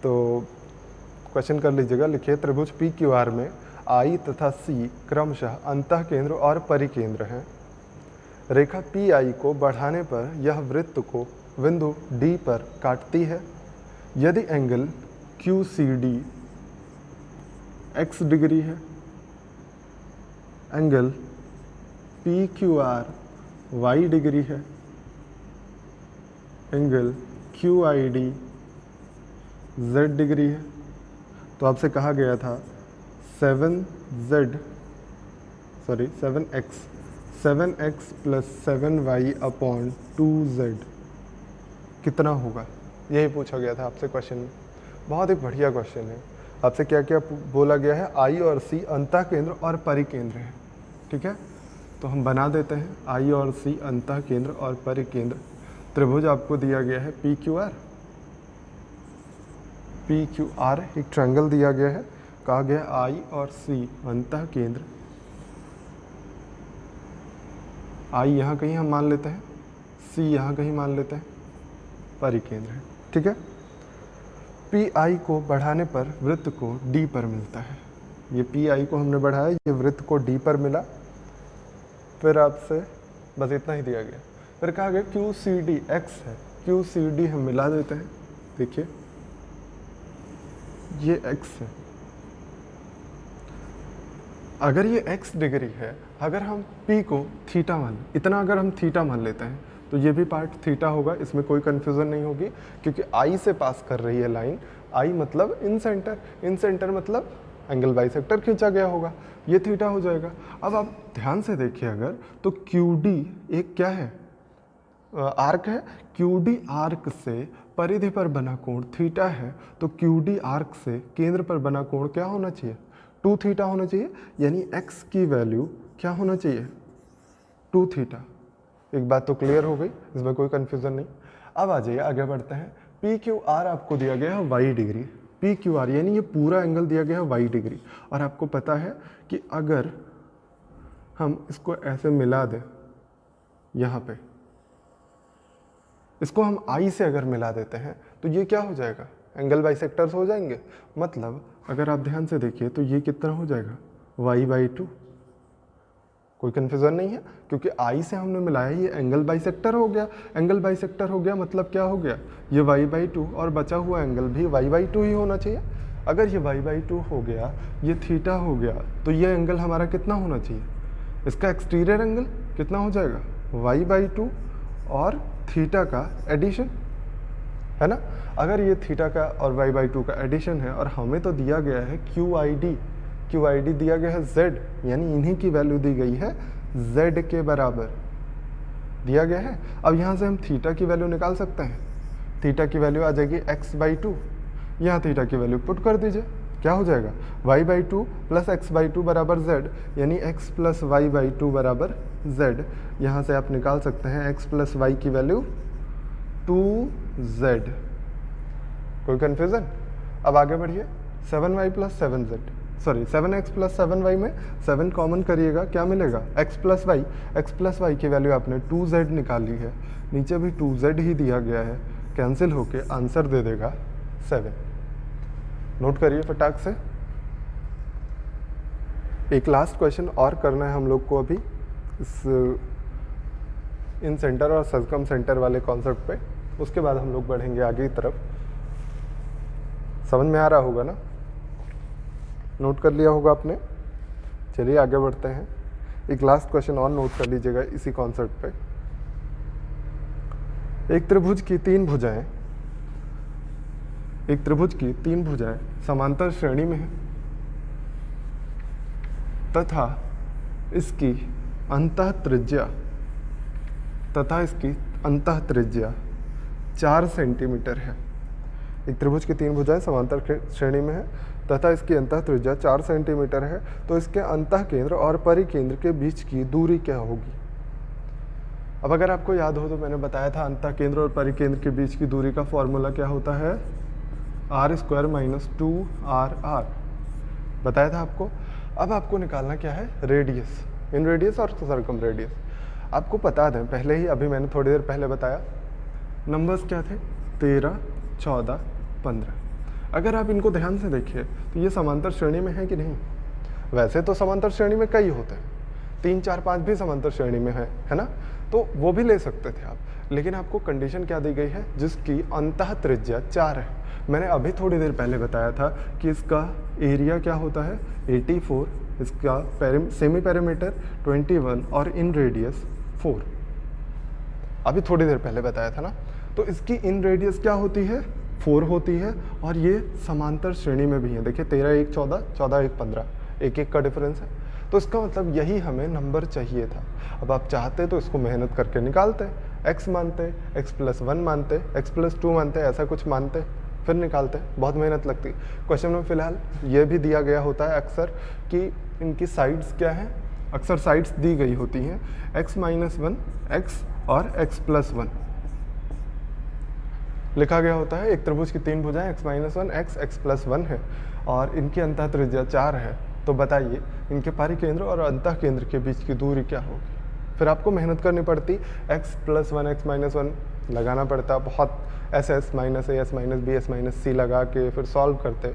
[SPEAKER 1] तो क्वेश्चन कर लीजिएगा। लिखिए त्रिभुज PQR में I तथा C क्रमशः अंतः केंद्र और परिकेंद्र हैं। रेखा PI को बढ़ाने पर यह वृत्त को बिंदु D पर काटती है। यदि एंगल QCD x डिग्री है, एंगल PQR y डिग्री है, एंगल QID z डिग्री है, तो आपसे कहा गया था 7x plus 7y upon 2z कितना होगा, यही पूछा गया था आपसे क्वेश्चन में। बहुत ही बढ़िया क्वेश्चन है। आपसे क्या क्या बोला गया है, I और C अंतः केंद्र और परिकेंद्र है। ठीक है, तो हम बना देते हैं I और C अंतः केंद्र और परिकेंद्र। त्रिभुज आपको दिया गया है PQR एक ट्रायंगल दिया गया है, कहा गया I और C अंतः केंद्र। I यहाँ कहीं हम मान लेते हैं, C यहाँ कहीं मान लेते हैं, परिकेंद्र है। ठीक है, PI को बढ़ाने पर वृत्त को D पर मिलता है। ये PI को हमने बढ़ाया, ये वृत्त को D पर मिला। फिर आपसे बस इतना ही दिया गया। फिर कहा गया QCD x है, QCD हम मिला देते हैं। देखिए ये x है, अगर ये x डिग्री है, अगर हम P को थीटा मान, इतना अगर हम थीटा मान लेते हैं, तो ये भी पार्ट थीटा होगा, इसमें कोई कन्फ्यूज़न नहीं होगी, क्योंकि I से पास कर रही है लाइन। I मतलब इन सेंटर मतलब एंगल बाइसेक्टर खींचा गया होगा, ये थीटा हो जाएगा। अब आप ध्यान से देखिए अगर, तो QD एक क्या है, आर्क है। QD आर्क से परिधि पर बना कोण थीटा है, तो QD आर्क से केंद्र पर बना कोण क्या होना चाहिए, 2 थीटा होना चाहिए। यानी x की वैल्यू क्या होना चाहिए, 2 थीटा। एक बात तो क्लियर हो गई, इसमें कोई कन्फ्यूज़न नहीं। अब आ जाइए आगे बढ़ते हैं। PQR आपको दिया गया है y डिग्री, PQR यानी ये पूरा एंगल दिया गया है y डिग्री। और आपको पता है कि अगर हम इसको ऐसे मिला दें, यहाँ पे इसको हम I से अगर मिला देते हैं, तो ये क्या हो जाएगा, एंगल बाइसेक्टर्स हो जाएंगे। मतलब अगर आप ध्यान से देखिए तो ये कितना हो जाएगा, y/2। कोई कन्फ्यूज़न नहीं है, क्योंकि I से हमने मिलाया, ये एंगल बाइसेक्टर हो गया। एंगल बाइसेक्टर हो गया मतलब क्या हो गया, ये y/2 और बचा हुआ एंगल भी y/2 ही होना चाहिए। अगर ये y/2 हो गया, ये थीटा हो गया, तो ये एंगल हमारा कितना होना चाहिए, इसका एक्सटीरियर एंगल कितना हो जाएगा, y/2 और थीटा का एडिशन, है ना। अगर ये थीटा का और y/2 का एडिशन है और हमें तो दिया गया है QID दिया गया है z, यानी इन्हीं की वैल्यू दी गई है z के बराबर दिया गया है। अब यहाँ से हम थीटा की वैल्यू निकाल सकते हैं। थीटा की वैल्यू आ जाएगी x/2, यहाँ थीटा की वैल्यू पुट कर दीजिए, क्या हो जाएगा y/2 प्लस x/2 बराबर z, यानी x प्लस y/2 बराबर z। यहाँ से आप निकाल सकते हैं x प्लस y की वैल्यू 2z। कोई कन्फ्यूज़न? अब आगे बढ़िए, 7y plus 7z, sorry 7x plus 7y में 7 कॉमन करिएगा, क्या मिलेगा x प्लस y की वैल्यू आपने 2z निकाली है, नीचे भी 2z ही दिया गया है, कैंसिल होके आंसर दे देगा 7। नोट करिए फटाक से। एक लास्ट क्वेश्चन और करना है हम लोग को अभी इस इन सेंटर और सरकम सेंटर वाले कॉन्सेप्ट पे, उसके बाद हम लोग बढ़ेंगे आगे की तरफ। समझ में आ रहा होगा ना, नोट कर लिया होगा आपने। चलिए आगे बढ़ते हैं, एक लास्ट क्वेश्चन और नोट कर लीजिएगा इसी कॉन्सेप्ट पे। एक त्रिभुज की तीन भुजाएं समांतर श्रेणी में है तथा इसकी अंतः त्रिज्या 4 सेंटीमीटर है। एक त्रिभुज की 3 भुजाएं समांतर श्रेणी में है तथा इसकी अंतः त्रिज्या 4 सेंटीमीटर है, तो इसके अंतः केंद्र और परिकेंद्र के बीच की दूरी क्या होगी? अब अगर आपको याद हो तो मैंने बताया था अंतः केंद्र और परिकेंद्र के बीच की दूरी का फॉर्मूला क्या होता है, r² - 2rr, बताया था आपको। अब आपको निकालना क्या है, रेडियस, इन रेडियस और सर्कम रेडियस। आपको बता दें पहले ही, अभी मैंने थोड़ी देर पहले बताया, नंबर्स क्या थे 13, 14, 15। अगर आप इनको ध्यान से देखिए तो ये समांतर श्रेणी में है कि नहीं? वैसे तो समांतर श्रेणी में कई होते हैं, 3, 4, 5 भी समांतर श्रेणी में है ना, तो वो भी ले सकते थे आप, लेकिन आपको कंडीशन क्या दी गई है, जिसकी अंतः त्रिज्या 4 है। मैंने अभी थोड़ी देर पहले बताया था कि इसका एरिया क्या होता है 84, इसका सेमी पेरीमीटर 21 और इन रेडियस 4, अभी थोड़ी देर पहले बताया था ना। तो इसकी इन रेडियस क्या होती है 4 होती है, और ये समांतर श्रेणी में भी है। देखिए 13, 1, 14, 14, 1, 15, एक का डिफरेंस है। तो इसका मतलब यही हमें नंबर चाहिए था। अब आप चाहते तो इसको मेहनत करके निकालते, x मानते, x + 1 मानते, x + 2 मानते, ऐसा कुछ मानते, फिर निकालते, बहुत मेहनत लगती। क्वेश्चन में फिलहाल ये भी दिया गया होता है अक्सर कि इनकी साइड्स क्या हैं, अक्सर साइड्स दी गई होती हैं x - 1, x और x + 1 लिखा गया होता है। एक त्रिभुज की 3 भुजाएं x - 1, x + 1 है और इनकी अंतः त्रिज्या 4 है, तो बताइए इनके परिकेंद्र और अंतः केंद्र के बीच की दूरी क्या होगी? फिर आपको मेहनत करनी पड़ती, x + 1, x - 1 लगाना पड़ता, बहुत SS - A, S - B, S - C लगा के फिर सॉल्व करते,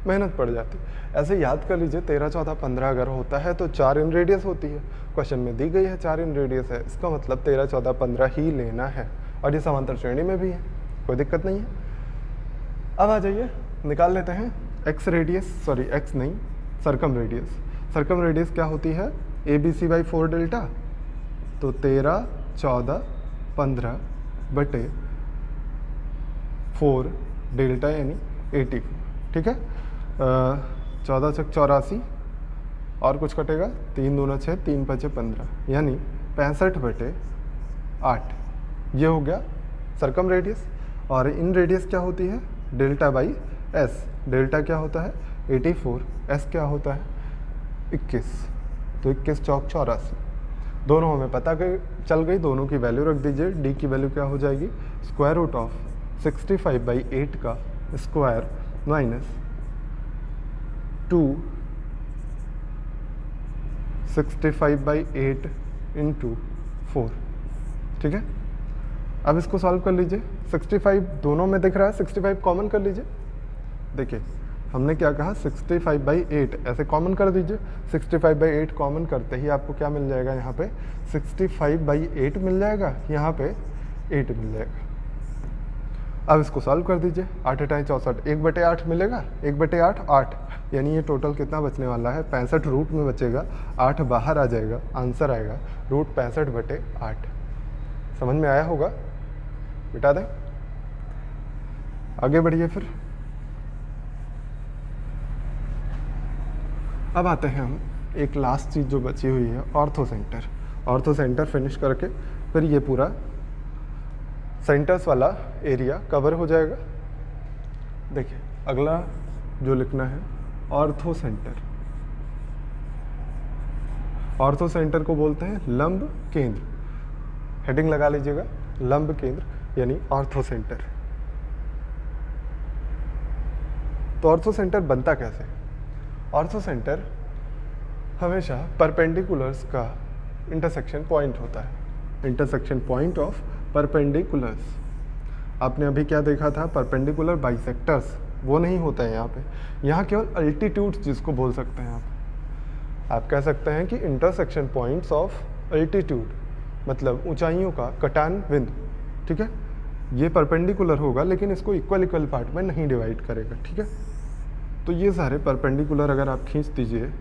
[SPEAKER 1] मेहनत पड़ जाती। ऐसे याद कर लीजिए 13, 14, 15 अगर होता है तो 4 इन रेडियस होती है। क्वेश्चन में दी गई है 4 इन रेडियस है, इसका मतलब 13, 14, 15 ही लेना है, और ये समांतर श्रेणी में भी है, कोई दिक्कत नहीं है। अब आ जाइए निकाल लेते हैं सर्कम रेडियस। सर्कम रेडियस क्या होती है, ABC/4 डेल्टा, तो 13, 14, 15 बटे 4 डेल्टा यानी 84, ठीक है। 14 × 84 और कुछ कटेगा, 3 दूना 6, 3 × 5 = 15, यानी 65/8, ये हो गया सर्कम रेडियस। और इन रेडियस क्या होती है, डेल्टा/s, डेल्टा क्या होता है 84, s क्या होता है 21, तो 21 चौक 84, दोनों हमें पता चल गई, दोनों की वैल्यू रख दीजिए। d की वैल्यू क्या हो जाएगी, √65/8 का स्क्वायर माइनस 2 65/8 × 4, ठीक है। अब इसको सॉल्व कर लीजिए, 65 दोनों में दिख रहा है, 65 कॉमन कर लीजिए। देखिए हमने क्या कहा 65/8, ऐसे कॉमन कर दीजिए। 65/8 कॉमन करते ही आपको क्या मिल जाएगा, यहाँ पे 65/8 मिल जाएगा, यहाँ पे 8 मिल जाएगा। अब इसको सॉल्व कर दीजिए, 8 × 8 = 64, 1/8 मिलेगा, 1/8 8, यानी ये टोटल कितना बचने वाला है 65 रूट में बचेगा, 8 बाहर आ जाएगा, आंसर आएगा √65/8। समझ में आया होगा, मिटा दें। आगे बढ़िए फिर। अब आते हैं हम एक लास्ट चीज़ जो बची हुई है, ortho centre. Ortho centre finish करके फिर ये पूरा सेंटर्स वाला एरिया कवर हो जाएगा। देखिए अगला जो लिखना है ऑर्थो सेंटर। ऑर्थो सेंटर को बोलते हैं लंब केंद्र। हेडिंग लगा लीजिएगा, लंब केंद्र यानी ऑर्थो सेंटर। तो ऑर्थो सेंटर बनता कैसे? ऑर्थो सेंटर हमेशा परपेंडिकुलर्स का इंटरसेक्शन पॉइंट होता है, इंटरसेक्शन पॉइंट ऑफ परपेंडिकुलर्स। आपने अभी क्या देखा था, परपेंडिकुलर बाइसेक्टर्स, वो नहीं होता है यहाँ पे। यहाँ केवल अल्टीट्यूड्स जिसको बोल सकते हैं आप कह सकते हैं कि इंटरसेक्शन पॉइंट्स ऑफ अल्टीट्यूड, मतलब ऊंचाइयों का कटान बिंदु। ठीक है, ये परपेंडिकुलर होगा लेकिन इसको इक्वल इक्वल पार्ट में नहीं डिवाइड करेगा। ठीक है, तो ये सारे परपेंडिकुलर अगर आप खींच दीजिए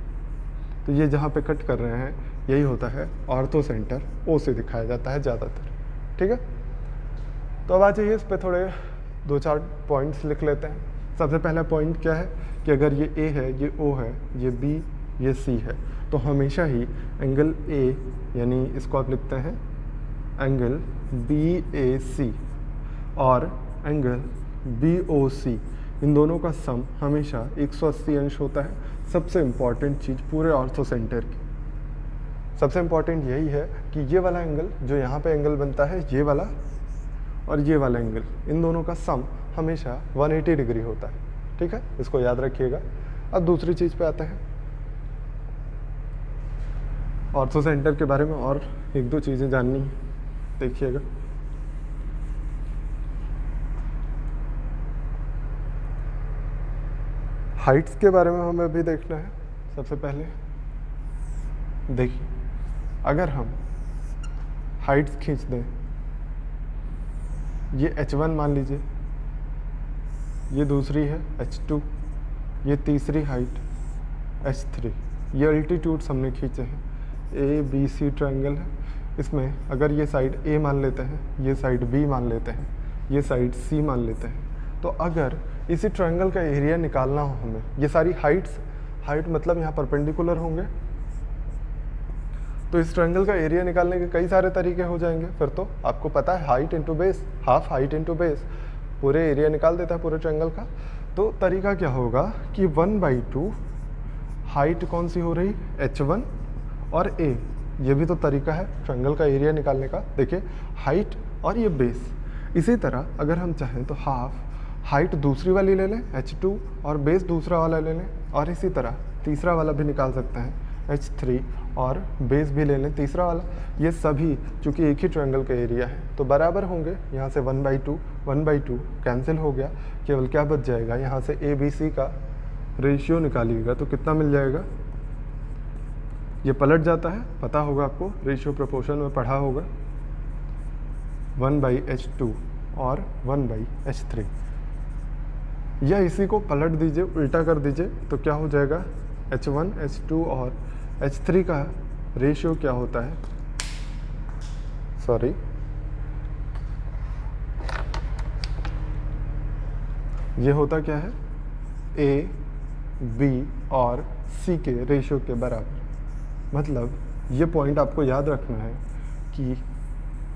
[SPEAKER 1] तो ये जहाँ पे कट कर रहे हैं यही होता है ऑर्थो सेंटर। ओ से दिखाया जाता है ज़्यादातर। ठीक है, तो अब आ जाइए इस पे थोड़े 2-4 पॉइंट्स लिख लेते हैं। सबसे पहला पॉइंट क्या है कि अगर ये ए है, ये ओ है, ये बी, ये सी है, तो हमेशा ही एंगल ए यानी इसको आप लिखते हैं एंगल बी ए सी और एंगल बी ओ सी, इन दोनों का सम हमेशा 180 अंश होता है। सबसे इम्पॉर्टेंट चीज़ पूरे ऑर्थो सेंटर की, सबसे इम्पॉर्टेंट यही है कि ये वाला एंगल जो यहाँ पे एंगल बनता है, ये वाला और ये वाला एंगल, इन दोनों का सम हमेशा 180 डिग्री होता है। ठीक है, इसको याद रखिएगा। अब दूसरी चीज़ पे आते हैं। ऑर्थो सेंटर के बारे में और 1-2 चीज़ें जाननी है, देखिएगा। हाइट्स के बारे में हमें अभी देखना है। सबसे पहले देखिए, अगर हम हाइट्स खींच दें, ये h1 मान लीजिए, ये दूसरी है h2, ये तीसरी हाइट h3, ये अल्टीट्यूड्स हमने खींचे हैं। ए बी सी ट्रायंगल है, इसमें अगर ये साइड A मान लेते हैं, ये साइड B मान लेते हैं, ये साइड C मान लेते हैं, तो अगर इसी ट्रायंगल का एरिया निकालना हो हमें, ये सारी हाइट्स, हाइट मतलब यहाँ परपेंडिकुलर होंगे, तो इस ट्रायंगल का एरिया निकालने के कई सारे तरीके हो जाएंगे। फिर तो आपको पता है height into base, half height into base, पूरे एरिया निकाल देता है पूरे ट्रायंगल का। तो तरीका क्या होगा कि 1/2 हाइट कौन सी हो रही, h1 और a, ये भी तो तरीका है ट्रायंगल का एरिया निकालने का। देखिए हाइट और ये बेस। इसी तरह अगर हम चाहें तो हाफ हाइट दूसरी वाली ले लें h2 और बेस दूसरा वाला ले लें, और इसी तरह तीसरा वाला भी निकाल सकते हैं h3 और बेस भी ले लें तीसरा वाला। ये सभी चूँकि एक ही ट्रायंगल का एरिया है तो बराबर होंगे। यहाँ से 1/2 कैंसिल हो गया, केवल क्या बच जाएगा, यहाँ से ए बी सी का रेशियो निकालिएगा तो कितना मिल जाएगा, ये पलट जाता है, पता होगा आपको, रेशियो प्रोपोर्शन में पढ़ा होगा, 1/h2 और 1/h3। या इसी को पलट दीजिए, उल्टा कर दीजिए, तो क्या हो जाएगा, h1 h2 और h3 का रेशियो क्या होता है, सॉरी ये होता क्या है, a b और c के रेशियो के बराबर। मतलब ये पॉइंट आपको याद रखना है कि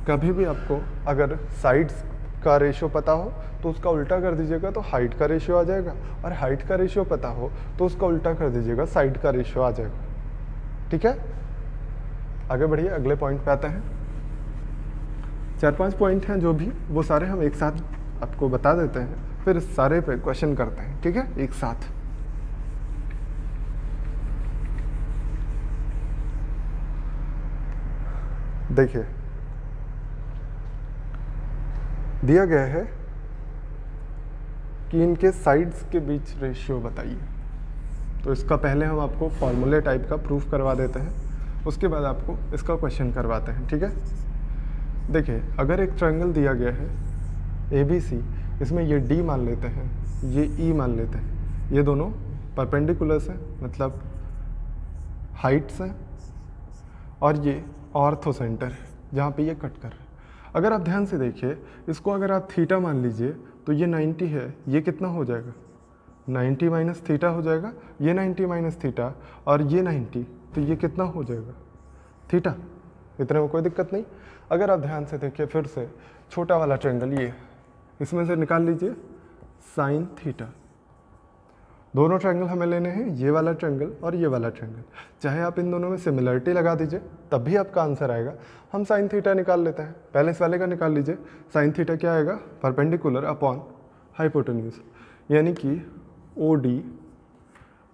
[SPEAKER 1] कभी भी आपको अगर साइड्स का रेशियो पता हो तो उसका उल्टा कर दीजिएगा तो हाइट का रेशियो आ जाएगा, और हाइट का रेशियो पता हो तो उसका उल्टा कर दीजिएगा, साइड का रेशियो आ जाएगा। ठीक है, आगे बढ़िए, अगले पॉइंट पे आते हैं। 4-5 पॉइंट हैं जो भी, वो सारे हम एक साथ आपको बता देते हैं, फिर इस सारे पे क्वेश्चन करते हैं। ठीक है, एक साथ। देखिए दिया गया है कि इनके साइड्स के बीच रेशियो बताइए। तो इसका पहले हम आपको फॉर्मूले टाइप का प्रूफ करवा देते हैं, उसके बाद आपको इसका क्वेश्चन करवाते हैं। ठीक है, देखिए अगर एक ट्रायंगल दिया गया है ABC, इसमें ये D मान लेते हैं, ये E मान लेते हैं, ये दोनों परपेंडिकुलर्स हैं, मतलब हाइट्स हैं, और ये ऑर्थो सेंटर है जहाँ पे ये कट कर रहा है। अगर आप ध्यान से देखिए, इसको अगर आप थीटा मान लीजिए तो ये 90 है, ये कितना हो जाएगा 90 माइनस थीटा हो जाएगा, ये 90 माइनस थीटा और ये 90, तो ये कितना हो जाएगा थीटा। इतने में कोई दिक्कत नहीं। अगर आप ध्यान से देखिए फिर से, छोटा वाला ट्रायंगल ये, इसमें से निकाल लीजिए साइन थीटा। दोनों ट्रायंगल हमें लेने हैं, ये वाला ट्रायंगल और ये वाला ट्रायंगल। चाहे आप इन दोनों में सिमिलरिटी लगा दीजिए तब भी आपका आंसर आएगा। हम साइन थीटा निकाल लेते हैं, पहले इस वाले का निकाल लीजिए। साइन थीटा क्या आएगा, परपेंडिकुलर अपॉन हाइपोटेन्यूज, यानी कि O D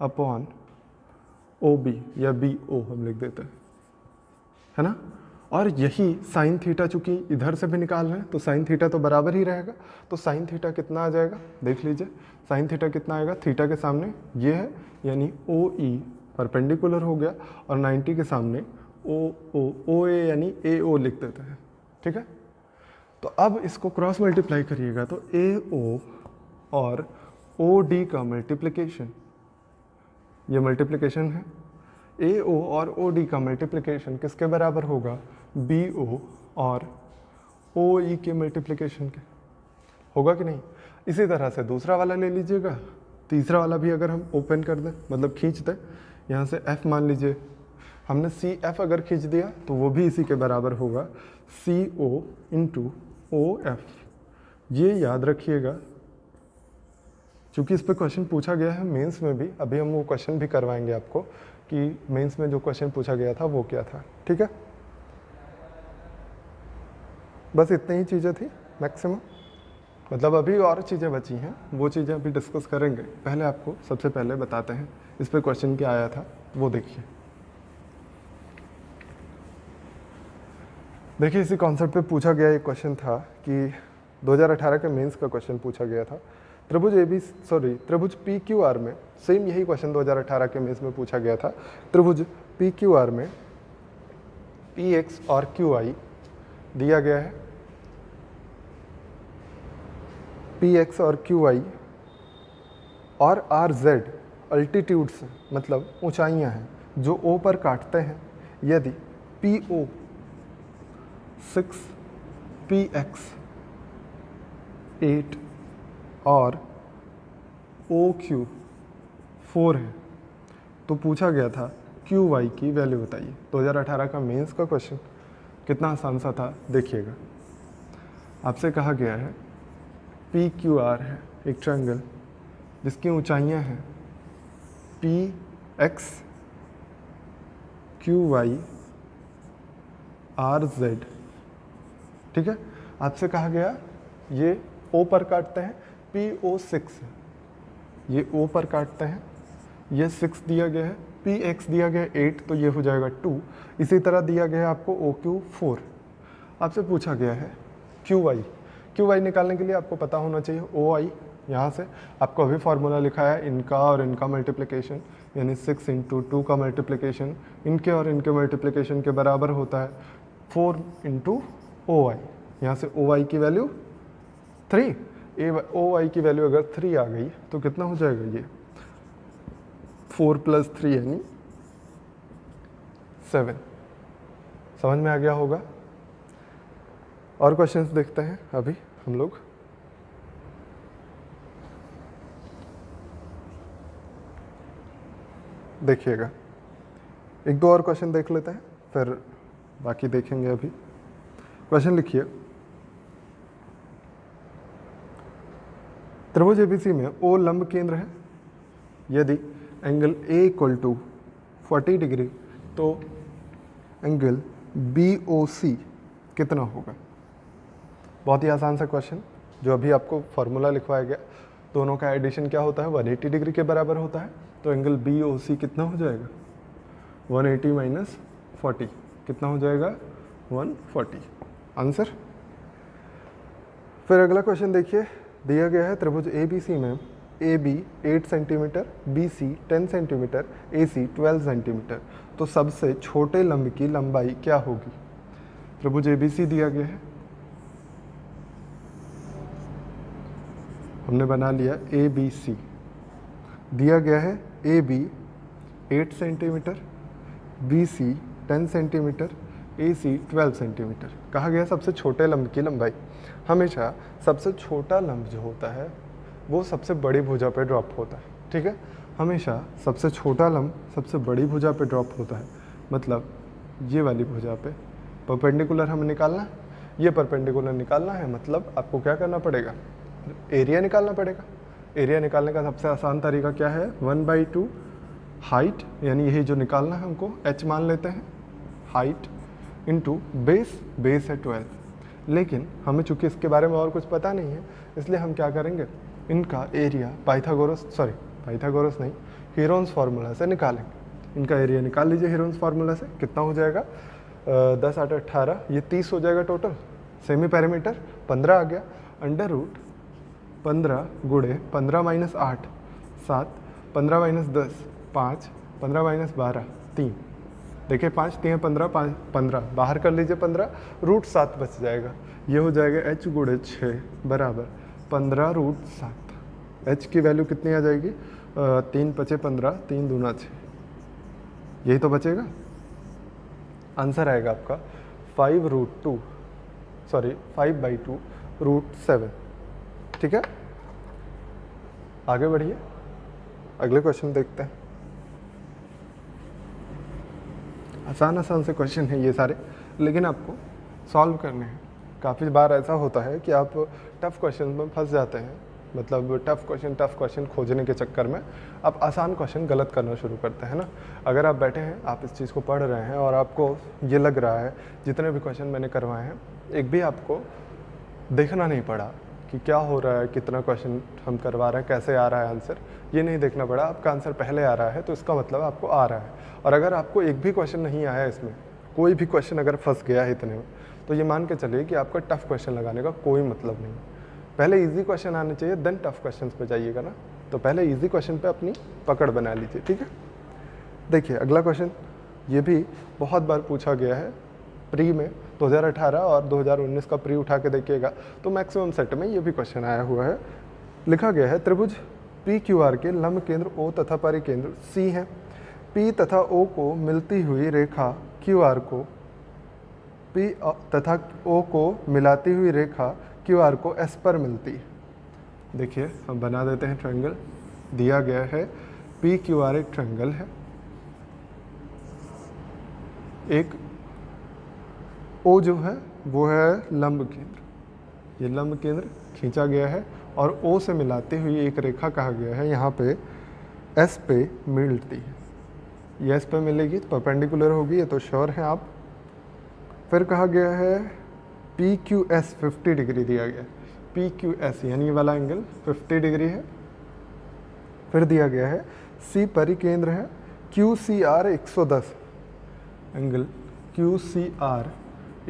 [SPEAKER 1] upon O B या बी ओ हम लिख देते हैं, है ना। और यही साइन थीटा चूंकि इधर से भी निकाल रहे हैं तो साइन थीटा तो बराबर ही रहेगा। तो साइन थीटा कितना आ जाएगा, देख लीजिए साइन थीटा कितना आएगा, थीटा के सामने ये है यानी ओ ई परपेंडिकुलर हो गया, और 90 के सामने ओ ए यानी ए ओ लिख देते हैं, ठीक है। तो अब इसको क्रॉस मल्टीप्लाई करिएगा तो ए ओ और ओ डी का मल्टीप्लिकेशन, ये मल्टीप्लिकेशन है, ए ओ और ओ डी का मल्टीप्लिकेशन किसके बराबर होगा, बी ओ और ओ ई के मल्टीप्लिकेशन के, होगा कि नहीं। इसी तरह से दूसरा वाला ले लीजिएगा, तीसरा वाला भी अगर हम ओपन कर दें मतलब खींच दें, यहाँ से एफ मान लीजिए, हमने सी एफ अगर खींच दिया तो वो भी इसी के बराबर होगा, सी ओ इंटू ओ एफ। ये याद रखिएगा क्योंकि इस पर क्वेश्चन पूछा गया है मेंस में भी, अभी हम वो क्वेश्चन भी करवाएंगे आपको कि मेंस में जो क्वेश्चन पूछा गया था वो क्या था, ठीक है। बस इतनी ही चीज़ें थी मैक्सिमम, मतलब अभी और चीज़ें बची हैं, वो चीज़ें अभी डिस्कस करेंगे। पहले आपको सबसे पहले बताते हैं इस पे क्वेश्चन क्या आया था, वो देखिए। देखिए इसी कॉन्सेप्ट पे पूछा गया एक क्वेश्चन था कि 2018 के मेंस का क्वेश्चन पूछा गया था। त्रिभुज पी क्यू आर में सेम यही क्वेश्चन 2018 के मेंस में पूछा गया था। त्रिभुज पी क्यू आर में पी एक्स और क्यू आई दिया गया है, पी एक्स और क्यू आई और आर जेड अल्टीट्यूड्स मतलब ऊंचाइयां हैं जो ओ पर काटते हैं। यदि पी ओ 6, पी एक्स 8 और ओ क्यू 4 है तो पूछा गया था क्यू वाई की वैल्यू बताइए। 2018 का मेंस का क्वेश्चन कितना आसान सा था, देखिएगा। आपसे कहा गया है पी क्यू आर है एक ट्रायंगल जिसकी ऊंचाइयां हैं P X Q Y R Z, ठीक है। आपसे कहा गया ये ओ पर काटते हैं, पी ओ 6 है, ये ओ पर काटते हैं, ये 6 दिया गया है, पी एक्स दिया गया है 8 तो ये हो जाएगा 2। इसी तरह दिया गया है आपको ओ क्यू 4। आपसे पूछा गया है क्यू वाई निकालने के लिए आपको पता होना चाहिए ओ आई। यहाँ से आपको अभी फार्मूला लिखा है इनका और इनका मल्टीप्लिकेशन, यानी 6 इंटू 2 का मल्टीप्लिकेशन इनके और इनके मल्टीप्लिकेशन के बराबर होता है 4 इंटू ओ आई। यहाँ से ओ आई की वैल्यू 3, ओ आई की वैल्यू अगर 3 आ गई तो कितना हो जाएगा, ये 4 + 3 यानी 7। समझ में आ गया होगा। और क्वेश्चंस देखते हैं अभी हम लोग। देखिएगा एक दो और क्वेश्चन देख लेते हैं फिर बाकी देखेंगे। अभी क्वेश्चन लिखिए, त्रिभुज एबीसी में ओ लंब केंद्र है, यदि एंगल ए = 40 डिग्री तो एंगल बी ओ सी कितना होगा। बहुत ही आसान सा क्वेश्चन जो अभी आपको फार्मूला लिखवाया गया, दोनों का एडिशन क्या होता है 180 डिग्री के बराबर होता है। तो एंगल बी ओ सी कितना हो जाएगा 180 - 40 कितना हो जाएगा 140 आंसर। फिर अगला क्वेश्चन देखिए, दिया गया है त्रिभुज ए बी सी में A B 8 centimetre, B C 10 centimetre, A C 12 centimetre, तो सबसे छोटे लंब की लंबाई क्या होगी। त्रिभुज ए बी सी दिया गया है, हमने बना लिया ए बी सी। दिया गया है A B 8 centimetre, B C 10 centimetre, AC 12 centimetre. कहा गया सबसे छोटे लंब की लंबाई। हमेशा सबसे छोटा लंब जो होता है वो सबसे बड़ी भुजा पे ड्रॉप होता है, ठीक है। हमेशा सबसे छोटा लंब सबसे बड़ी भुजा पे ड्रॉप होता है, मतलब ये वाली भुजा पे परपेंडिकुलर हमें निकालना है, ये परपेंडिकुलर निकालना है, मतलब आपको क्या करना पड़ेगा, एरिया निकालना पड़ेगा। एरिया निकालने का सबसे आसान तरीका क्या है, 1/2 हाइट, यानी यही जो निकालना है हमको h मान लेते हैं, हाइट इंटू बेस, बेस है 12। लेकिन हमें चूंकि इसके बारे में और कुछ पता नहीं है, इसलिए हम क्या करेंगे, इनका एरिया पाइथागोरस नहीं, हीरोन्स फार्मूला से निकालेंगे। इनका एरिया निकाल लीजिए हीरोन्स फार्मूला से, कितना हो जाएगा, 10 8 18, ये 30 हो जाएगा टोटल। सेमी पैरामीटर 15 आ गया, अंडर रूट 15 गुणे 15 - 8 7, 15 - 10 5, 15 - 12 3। देखिए 5 3 15, 5 15 बाहर कर लीजिए, 15 रूट 7 बच जाएगा। ये हो जाएगा h गुणे 6 बराबर 15 रूट 7। h की वैल्यू कितनी आ जाएगी, 3 5 15, 3 दूना 6, यही तो बचेगा। आंसर आएगा आपका 5/2 रूट 7, ठीक है। आगे बढ़िए, अगले क्वेश्चन देखते हैं। आसान से क्वेश्चन है ये सारे, लेकिन आपको सॉल्व करने हैं। काफ़ी बार ऐसा होता है कि आप टफ़ क्वेश्चन में फंस जाते हैं, मतलब टफ़ क्वेश्चन खोजने के चक्कर में आप आसान क्वेश्चन गलत करना शुरू करते हैं ना। अगर आप बैठे हैं, आप इस चीज़ को पढ़ रहे हैं और आपको ये लग रहा है जितने भी क्वेश्चन मैंने करवाए हैं, एक भी आपको देखना नहीं पड़ा कि क्या हो रहा है, कितना क्वेश्चन हम करवा रहे हैं, कैसे आ रहा है आंसर, ये नहीं देखना पड़ा। आपका आंसर पहले आ रहा है तो इसका मतलब आपको आ रहा है। और अगर आपको एक भी क्वेश्चन नहीं आया इसमें, कोई भी क्वेश्चन अगर फंस गया है इतने में, तो ये मान के चलिए कि आपका टफ़ क्वेश्चन लगाने का कोई मतलब नहीं। पहले इजी क्वेश्चन आने चाहिए, देन टफ़ क्वेश्चन पे जाइएगा ना। तो पहले इजी क्वेश्चन पे अपनी पकड़ बना लीजिए, ठीक है। देखिए अगला क्वेश्चन, ये भी बहुत बार पूछा गया है प्री में, 2018 और 2019 का प्री उठा के देखिएगा तो मैक्सिमम सेट में ये भी क्वेश्चन आया हुआ है। लिखा गया है त्रिभुज PQR के लंब केंद्र O तथा परिकेंद्र C है। P तथा O को मिलती हुई रेखा QR को, P तथा O को मिलाती हुई रेखा QR को S पर मिलती है। देखिए हम बना देते हैं ट्रायंगल। दिया गया है PQR एक ट्रायंगल है, एक O जो है वो है लंब केंद्र, ये लंब केंद्र खींचा गया है और O से मिलाती हुई एक रेखा कहा गया है यहाँ पे S पे मिलती है। ये S पे मिलेगी तो परपेंडिकुलर होगी, ये तो श्योर है आप। फिर कहा गया है PQS 50 डिग्री दिया गया है, PQS यानी ये वाला एंगल 50 डिग्री है। फिर दिया गया है C परिकेंद्र है, QCR 110, एंगल QCR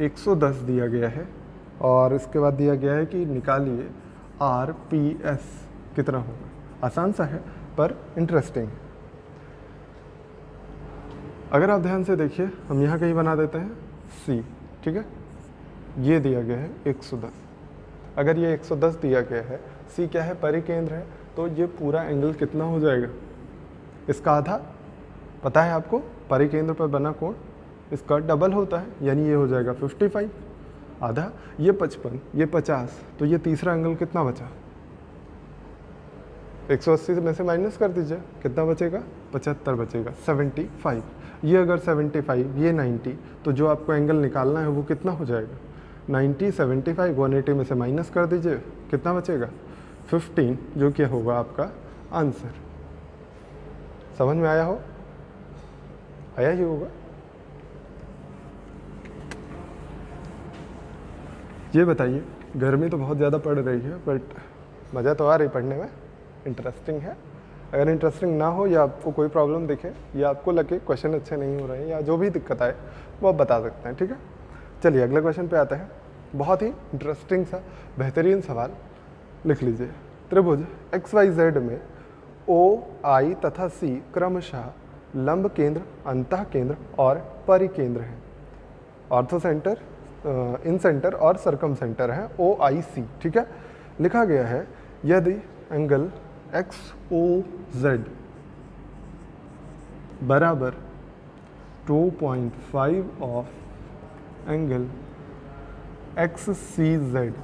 [SPEAKER 1] 110 दिया गया है। और इसके बाद दिया गया है कि निकालिए RPS कितना होगा। आसान सा है पर इंटरेस्टिंग। अगर आप ध्यान से देखिए, हम यहाँ कहीं बना देते हैं C, ठीक है। ये दिया गया है 110। अगर ये 110 दिया गया है, C क्या है, परिकेंद्र है, तो ये पूरा एंगल कितना हो जाएगा, इसका आधा। पता है आपको परिकेंद्र पर बना कोण इसका डबल होता है, यानी ये हो जाएगा 55, आधा। ये 55, ये 50, तो ये तीसरा एंगल कितना बचा, 180 में से माइनस कर दीजिए, कितना बचेगा, 75 बचेगा, 75। ये अगर 75, ये 90, तो जो आपको एंगल निकालना है वो कितना हो जाएगा, 90 75, 180 में से माइनस कर दीजिए, कितना बचेगा, 15, जो कि होगा आपका आंसर। समझ में आया ही होगा। ये बताइए, गर्मी तो बहुत ज़्यादा पड़ रही है बट मज़ा तो आ रही पढ़ने में, इंटरेस्टिंग है। अगर इंटरेस्टिंग ना हो या आपको कोई प्रॉब्लम दिखे या आपको लगे क्वेश्चन अच्छे नहीं हो रहे हैं या जो भी दिक्कत आए वो आप बता सकते हैं, ठीक है। चलिए अगले क्वेश्चन पे आते हैं। बहुत ही इंटरेस्टिंग सा बेहतरीन सवाल, लिख लीजिए। त्रिभुज XYZ में OI तथा C क्रमशः लंब केंद्र, अंतः केंद्र और परिकेंद्र हैं। ऑर्थो सेंटर, इन सेंटर और सरकम सेंटर है OIC, ठीक है। लिखा गया है यदि एंगल XOZ बराबर 2.5 of angle X C Z,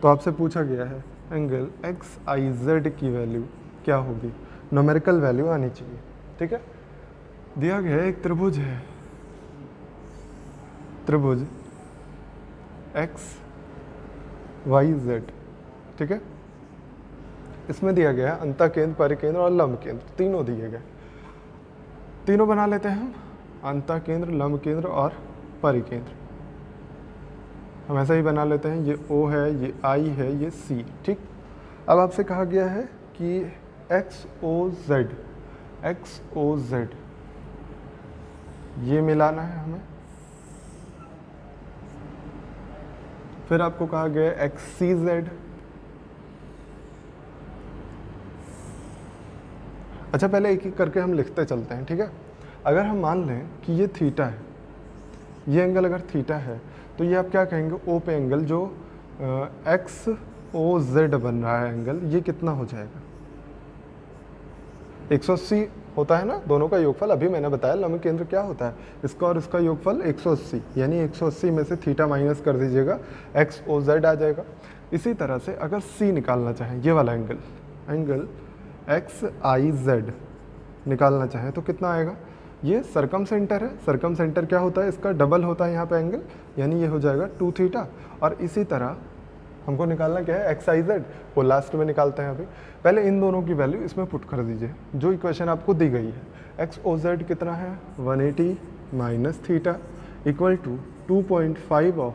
[SPEAKER 1] तो आपसे पूछा गया है एंगल एक्स आई जेड की वैल्यू क्या होगी, न्यूमेरिकल वैल्यू आनी चाहिए। ठीक है, दिया गया है एक त्रिभुज है, त्रिभुज एक्स वाई जेड। ठीक है, इसमें दिया गया है अंतःकेंद्र, परिकेंद्र और लंब केंद्र, तीनों दिए गए। तीनों बना लेते हैं हम, अंतःकेंद्र, लंब केंद्र और परिकेंद्र। हम ऐसा ही बना लेते हैं, ये O है, ये I है, ये C। ठीक, अब आपसे कहा गया है कि एक्स ओ जेड ये मिलाना है हमें। फिर आपको कहा गया है एक्स सी जेड। अच्छा, पहले एक एक करके हम लिखते चलते हैं। ठीक है, अगर हम मान लें कि ये थीटा है, ये एंगल अगर थीटा है, तो ये आप क्या कहेंगे, ओ पे एंगल जो एक्स ओ जेड बन रहा है एंगल, ये कितना हो जाएगा, 180 होता है ना दोनों का योगफल। अभी मैंने बताया लंब केंद्र क्या होता है, इसका और इसका योगफल 180, यानी 180 में से थीटा माइनस कर दीजिएगा, एक्स ओ जेड आ जाएगा। इसी तरह से अगर सी निकालना चाहें, ये वाला angle, angle X I Z निकालना चाहें तो कितना आएगा, ये सरकम सेंटर है, सरकम सेंटर क्या होता है, इसका डबल होता है यहाँ पे एंगल, यानी ये हो जाएगा 2 थीटा। और इसी तरह हमको निकालना क्या है, एक्स आई जेड, वो लास्ट में निकालते हैं। अभी पहले इन दोनों की वैल्यू इसमें पुट कर दीजिए, जो इक्वेशन आपको दी गई है। एक्स ओ जेड कितना है, 180 minus theta equal to 2.5 of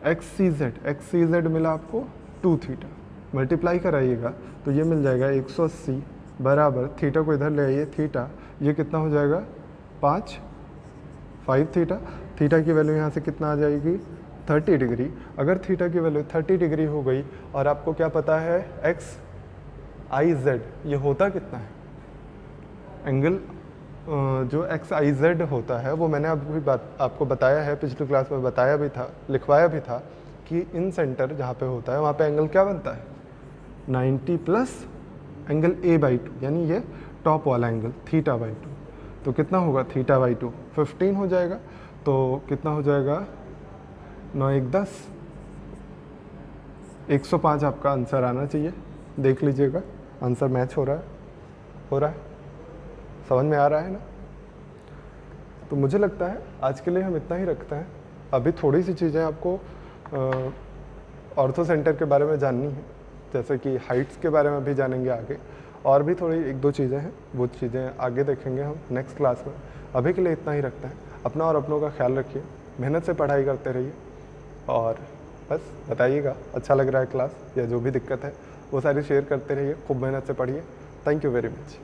[SPEAKER 1] X C Z. X C Z मिला आपको 2 थीटा, मल्टीप्लाई कराइएगा तो ये मिल जाएगा 180 बराबर, थीटा को इधर ले आइए, थीटा ये कितना हो जाएगा 5 थीटा। थीटा की वैल्यू यहाँ से कितना आ जाएगी, 30 डिग्री। अगर थीटा की वैल्यू 30 डिग्री हो गई और आपको क्या पता है एक्स आई जेड ये होता कितना है, एंगल जो एक्स आई जेड होता है वो मैंने अभी आपको बताया है, पिछली क्लास में बताया भी था, लिखवाया भी था कि इन सेंटर जहाँ पे होता है वहाँ पे एंगल क्या बनता है, 90 प्लस एंगल ए बाई 2, यानी ये टॉप वाला एंगल थीटा बाई 2। तो कितना होगा, थीटा बाई 2 15 हो जाएगा। तो कितना हो जाएगा, 9 1 10, 105 आपका आंसर आना चाहिए। देख लीजिएगा आंसर मैच हो रहा है, समझ में आ रहा है ना। तो मुझे लगता है आज के लिए हम इतना ही रखते हैं। अभी थोड़ी सी चीज़ें आपको ऑर्थो सेंटर के बारे में जाननी है, जैसे कि हाइट्स के बारे में भी जानेंगे आगे, और भी थोड़ी 1-2 चीज़ें हैं, वो चीज़ें आगे देखेंगे हम नेक्स्ट क्लास में। अभी के लिए इतना ही रखते हैं। अपना और अपनों का ख्याल रखिए, मेहनत से पढ़ाई करते रहिए, और बस बताइएगा अच्छा लग रहा है क्लास या जो भी दिक्कत है वो सारी शेयर करते रहिए। खूब मेहनत से पढ़िए। Thank you very much.